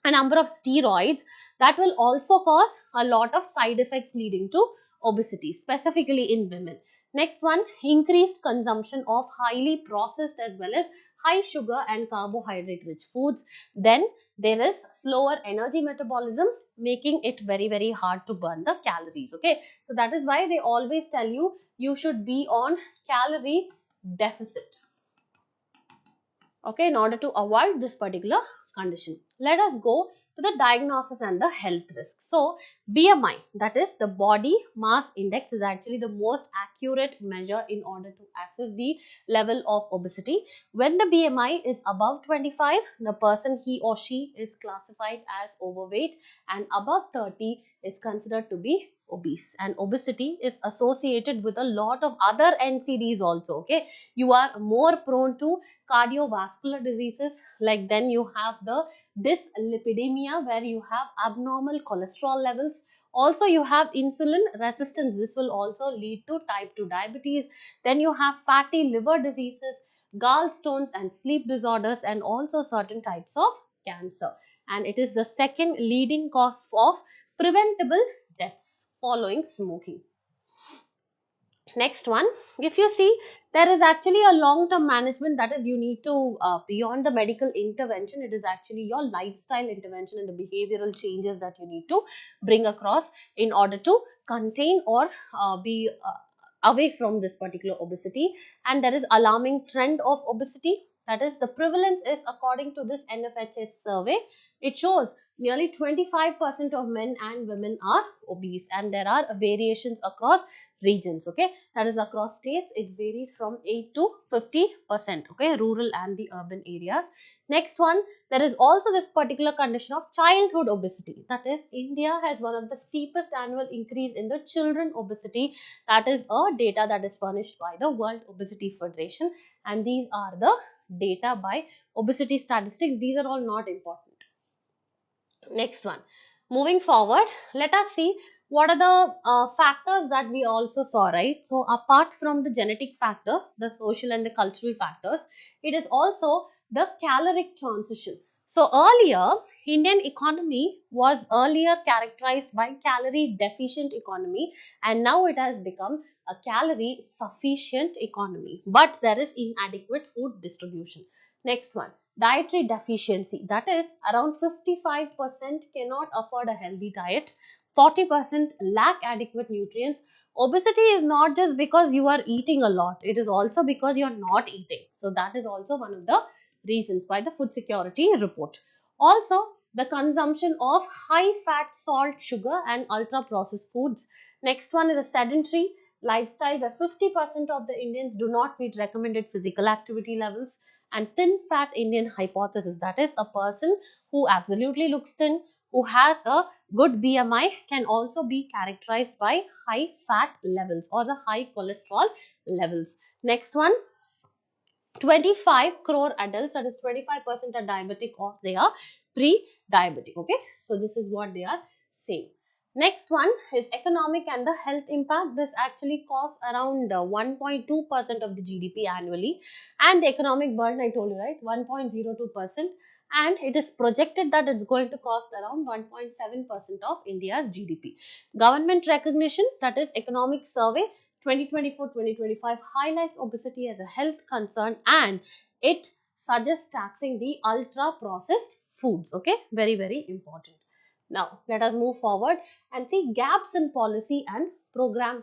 a number of steroids, that will also cause a lot of side effects leading to obesity, specifically in women. Next one, increased consumption of highly processed as well as high sugar and carbohydrate rich foods. Then there is slower energy metabolism, making it very hard to burn the calories. Okay, so that is why they always tell you you should be on calorie deficit, okay, in order to avoid this particular condition. Let us go to the diagnosis and the health risk. So BMI, that is the body mass index, is actually the most accurate measure in order to assess the level of obesity. When the BMI is above 25, the person, he or she, is classified as overweight, and above 30 is considered to be obese, and obesity is associated with a lot of other NCDs also. Okay, you are more prone to cardiovascular diseases, like then you have the dyslipidemia, where you have abnormal cholesterol levels. Also you have insulin resistance, this will also lead to type 2 diabetes. Then you have fatty liver diseases, gallstones and sleep disorders, and also certain types of cancer. And it is the second leading cause of preventable deaths following smoking. Next one, if you see, there is actually a long term management, that is you need to beyond the medical intervention, it is actually your lifestyle intervention and the behavioral changes that you need to bring across in order to contain or be away from this particular obesity. And there is alarming trend of obesity, that is the prevalence is, according to this NFHS survey, it shows nearly 25% of men and women are obese, and there are variations across regions. Okay, that is across states, it varies from 8 to 50%. Okay, rural and the urban areas. Next one, there is also this particular condition of childhood obesity, that is India has one of the steepest annual increase in the children obesity. That is a data that is furnished by the World Obesity Federation, and these are the data by obesity statistics. These are all not important. Next one, moving forward, let us see what are the factors that we also saw, right? So apart from the genetic factors, the social and the cultural factors, it is also the caloric transition. So earlier, Indian economy was earlier characterized by calorie deficient economy, and now it has become a calorie sufficient economy, but there is inadequate food distribution. Next one, dietary deficiency, that is around 55% cannot afford a healthy diet, 40% lack adequate nutrients. Obesity is not just because you are eating a lot, it is also because you are not eating. So that is also one of the reasons by the food security report. Also the consumption of high fat, salt, sugar and ultra processed foods. Next one is a sedentary lifestyle, where 50% of the Indians do not meet recommended physical activity levels. And thin fat Indian hypothesis, that is a person who absolutely looks thin, who has a good BMI, can also be characterized by high fat levels or the high cholesterol levels. Next one, 25 crore adults, that is 25% are diabetic or they are pre-diabetic. Okay, so this is what they are saying. Next one is economic and the health impact. This actually costs around 1.2% of the GDP annually, and the economic burden, I told you, right, 1.02%, and it is projected that it's going to cost around 1.7% of India's GDP. Government recognition, that is economic survey 2024-2025 highlights obesity as a health concern, and it suggests taxing the ultra processed foods. Okay, very very important. Now let us move forward and see gaps in policy and program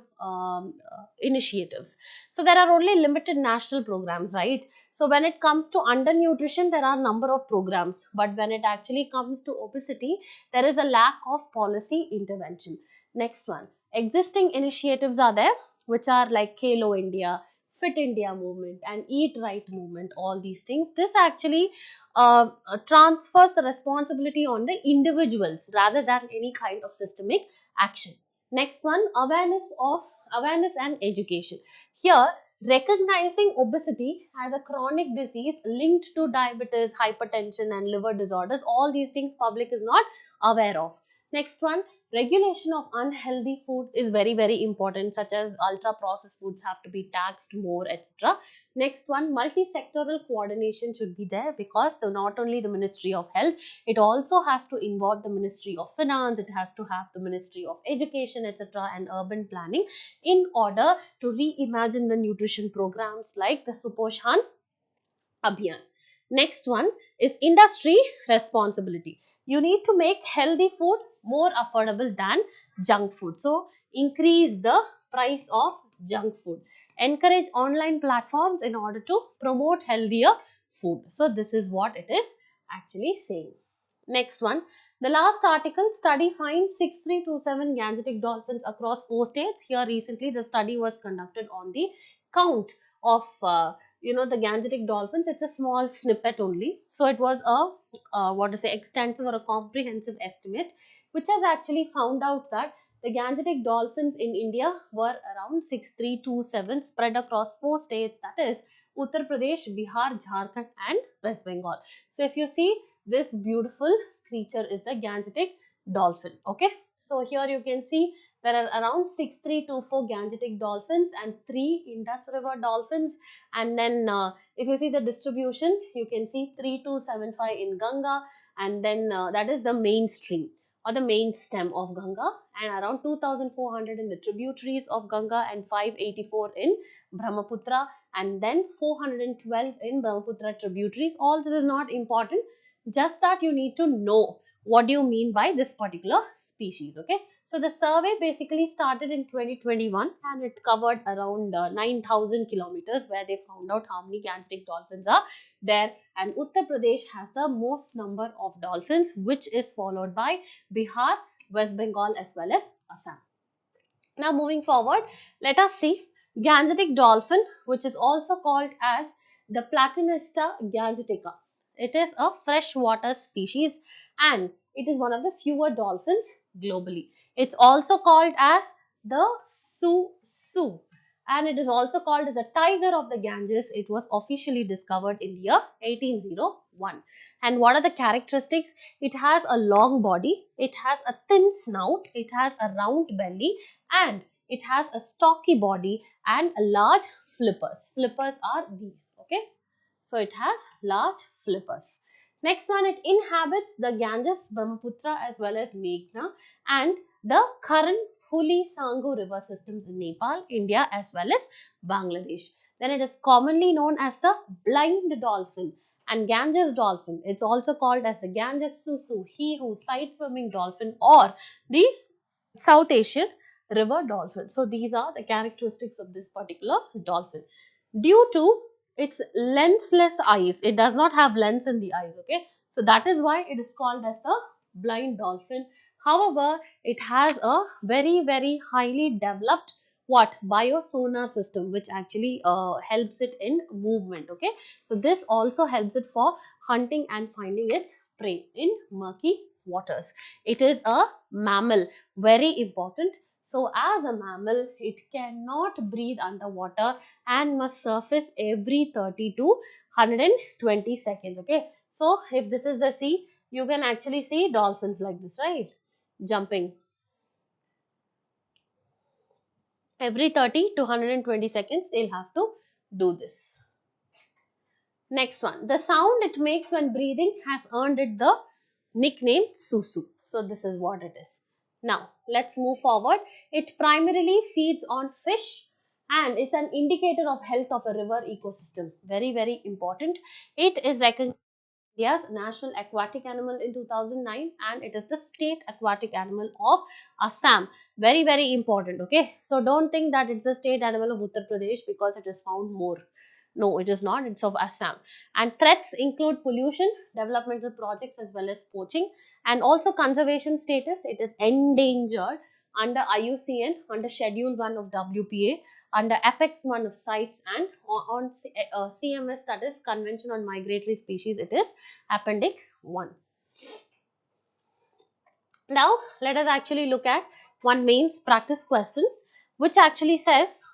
initiatives. So there are only limited national programs, right? So when it comes to undernutrition, there are number of programs, but when it actually comes to obesity, there is a lack of policy intervention. Next one, existing initiatives are there, which are like Kalo India, Fit India movement and Eat Right movement, all these things. This actually transfers the responsibility on the individuals rather than any kind of systemic action. Next one, awareness and education. Here, recognizing obesity as a chronic disease linked to diabetes, hypertension and liver disorders, all these things public is not aware of. Next one, regulation of unhealthy food is very very important, such as ultra processed foods have to be taxed more, etc. Next one, multi-sectoral coordination should be there, because not only the Ministry of Health, it also has to involve the Ministry of Finance, it has to have the Ministry of Education, etc. and urban planning, in order to reimagine the nutrition programs like the Suposhan Abhiyan. Next one is industry responsibility. You need to make healthy food more affordable than junk food. So increase the price of junk food. Encourage online platforms in order to promote healthier food. So this is what it is actually saying. Next one, the last article, study finds 6327 Gangetic dolphins across 4 states. Here recently the study was conducted on the count of the Gangetic dolphins. It's a small snippet only. So it was a extensive or a comprehensive estimate, which has actually found out that the Gangetic dolphins in India were around 6327 spread across 4 states, that is Uttar Pradesh, Bihar, Jharkhand and West Bengal. So if you see, this beautiful creature is the Gangetic dolphin. Okay. So here you can see there are around 6324 Gangetic dolphins and 3 Indus River dolphins. And then if you see the distribution, you can see 3275 in Ganga, and then that is the mainstream or the main stem of Ganga, and around 2400 in the tributaries of Ganga and 584 in Brahmaputra, and then 412 in Brahmaputra tributaries. All this is not important, just that you need to know what do you mean by this particular species. Okay. So the survey basically started in 2021 and it covered around 9,000 kilometers, where they found out how many Gangetic dolphins are there, and Uttar Pradesh has the most number of dolphins, which is followed by Bihar, West Bengal as well as Assam. Now moving forward, let us see Gangetic dolphin, which is also called as the Platanista gangetica. It is a freshwater species and it is one of the fewer dolphins globally. It's also called as the Su and it is also called as the tiger of the Ganges. It was officially discovered in the year 1801. And what are the characteristics? It has a long body, it has a thin snout, it has a round belly, and it has a stocky body and a large flippers. Flippers are these. Okay. So it has large flippers. Next one, it inhabits the Ganges, Brahmaputra as well as Meghna and the current fully Sanghu river systems in Nepal, India as well as Bangladesh. Then it is commonly known as the blind dolphin and Ganges dolphin. It's also called as the Ganges Susu, he who sight swimming dolphin, or the South Asian river dolphin. So these are the characteristics of this particular dolphin. Due to its lensless eyes, it does not have lens in the eyes. Okay, so that is why it is called as the blind dolphin. However, it has a very highly developed what biosonar system, which actually helps it in movement. Okay, so this also helps it for hunting and finding its prey in murky waters. It is a mammal, very important. So as a mammal, it cannot breathe underwater and must surface every 30 to 120 seconds. Okay, so if this is the sea, you can actually see dolphins like this, right? Jumping every 30 to 120 seconds, they'll have to do this. Next one, the sound it makes when breathing has earned it the nickname Susu. So this is what it is. Now let's move forward. It primarily feeds on fish and is an indicator of health of a river ecosystem. Very important. It is recognized India's national aquatic animal in 2009 and it is the state aquatic animal of Assam. Very important. Okay, so don't think that it's the state animal of Uttar Pradesh because it is found more. No, it is not. It's of Assam. And threats include pollution, developmental projects as well as poaching, and also conservation status. It is endangered under IUCN, under Schedule 1 of WPA, under Apex 1 of CITES, and on CMS, that is Convention on Migratory Species, it is Appendix 1. Now, let us actually look at one mains practice question, which actually says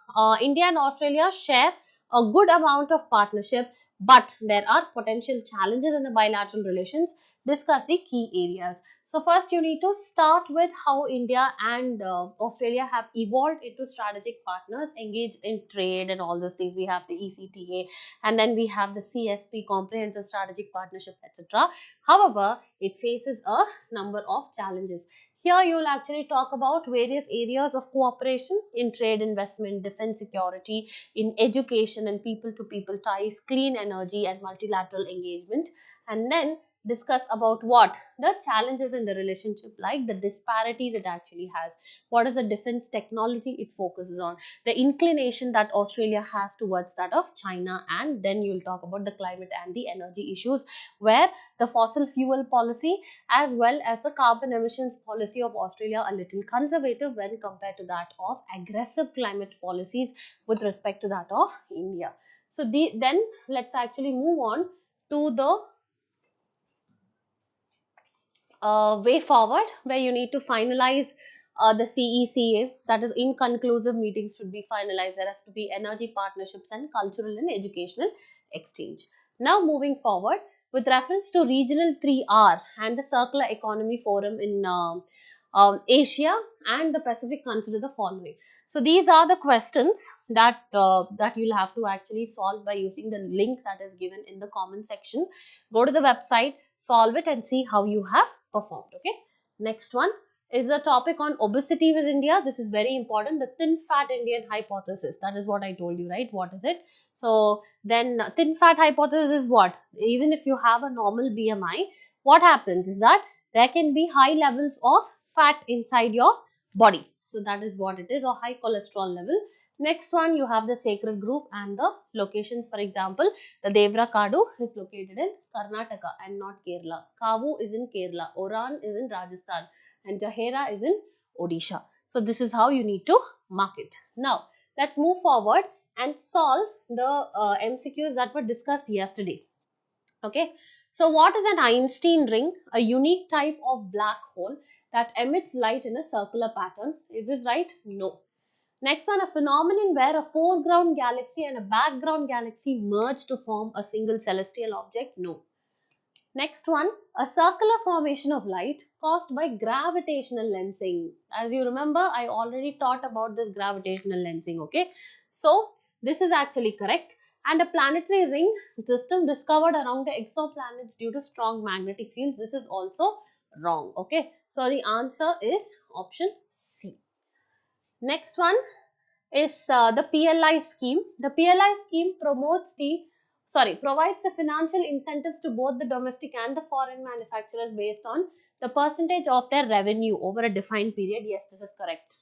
India and Australia share a good amount of partnership, but there are potential challenges in the bilateral relations. Discuss the key areas. So first you need to start with how India and Australia have evolved into strategic partners engaged in trade and all those things. We have the ECTA and then we have the CSP, Comprehensive Strategic Partnership, etc. However, it faces a number of challenges. Here you will actually talk about various areas of cooperation in trade, investment, defense, security, in education and people to people ties, clean energy and multilateral engagement, and then discuss about what the challenges in the relationship, like the disparities it actually has, what is the defense technology it focuses on, the inclination that Australia has towards that of China, and then you'll talk about the climate and the energy issues, where the fossil fuel policy as well as the carbon emissions policy of Australia are a little conservative when compared to that of aggressive climate policies with respect to that of India. So then let's actually move on to the way forward, where you need to finalize the CECA, that is inconclusive meetings should be finalized. There have to be energy partnerships and cultural and educational exchange. Now moving forward, with reference to regional 3R and the circular economy forum in Asia and the Pacific, consider the following. So these are the questions that that you'll have to actually solve by using the link that is given in the comment section. Go to the website, solve it and see how you have performed. Okay. Next one is a topic on obesity with India. This is very important. The thin fat Indian hypothesis. That is what I told you, right? What is it? So then thin fat hypothesis is what? Even if you have a normal BMI, what happens is that there can be high levels of fat inside your body. So that is what it is, or high cholesterol level. Next one, you have the sacred group and the locations. For example, the Devra Kadu is located in Karnataka and not Kerala. Kavu is in Kerala. Oran is in Rajasthan and Jahera is in Odisha. So this is how you need to mark it. Now let's move forward and solve the MCQs that were discussed yesterday. Okay. So what is an Einstein ring? A unique type of black hole that emits light in a circular pattern. Is this right? No. Next one, a phenomenon where a foreground galaxy and a background galaxy merge to form a single celestial object. No. Next one, a circular formation of light caused by gravitational lensing. As you remember, I already taught about this gravitational lensing, okay? So, this is actually correct. And a planetary ring system discovered around the exoplanets due to strong magnetic fields. This is also wrong, okay? So, the answer is option C. Next one is the PLI scheme. The PLI scheme provides the financial incentives to both the domestic and the foreign manufacturers based on the percentage of their revenue over a defined period. Yes, this is correct.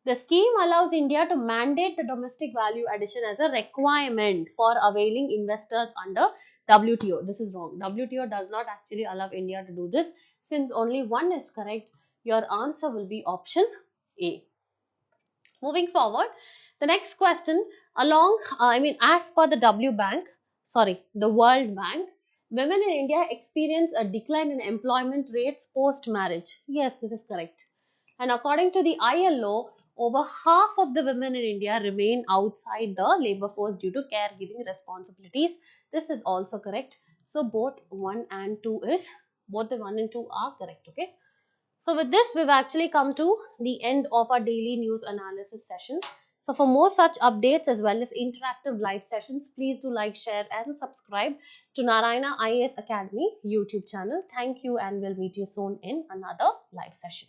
The scheme allows India to mandate the domestic value addition as a requirement for availing investors under WTO. This is wrong. WTO does not actually allow India to do this. Since only one is correct, your answer will be option A. Moving forward, the next question as per the the World Bank, women in India experience a decline in employment rates post marriage. Yes, this is correct. And according to the ILO, over half of the women in India remain outside the labor force due to caregiving responsibilities. This is also correct. So both the 1 and 2 are correct. Okay. So with this, we've actually come to the end of our daily news analysis session. So for more such updates as well as interactive live sessions, please do like, share and subscribe to Narayana IAS Academy YouTube channel. Thank you and we'll meet you soon in another live session.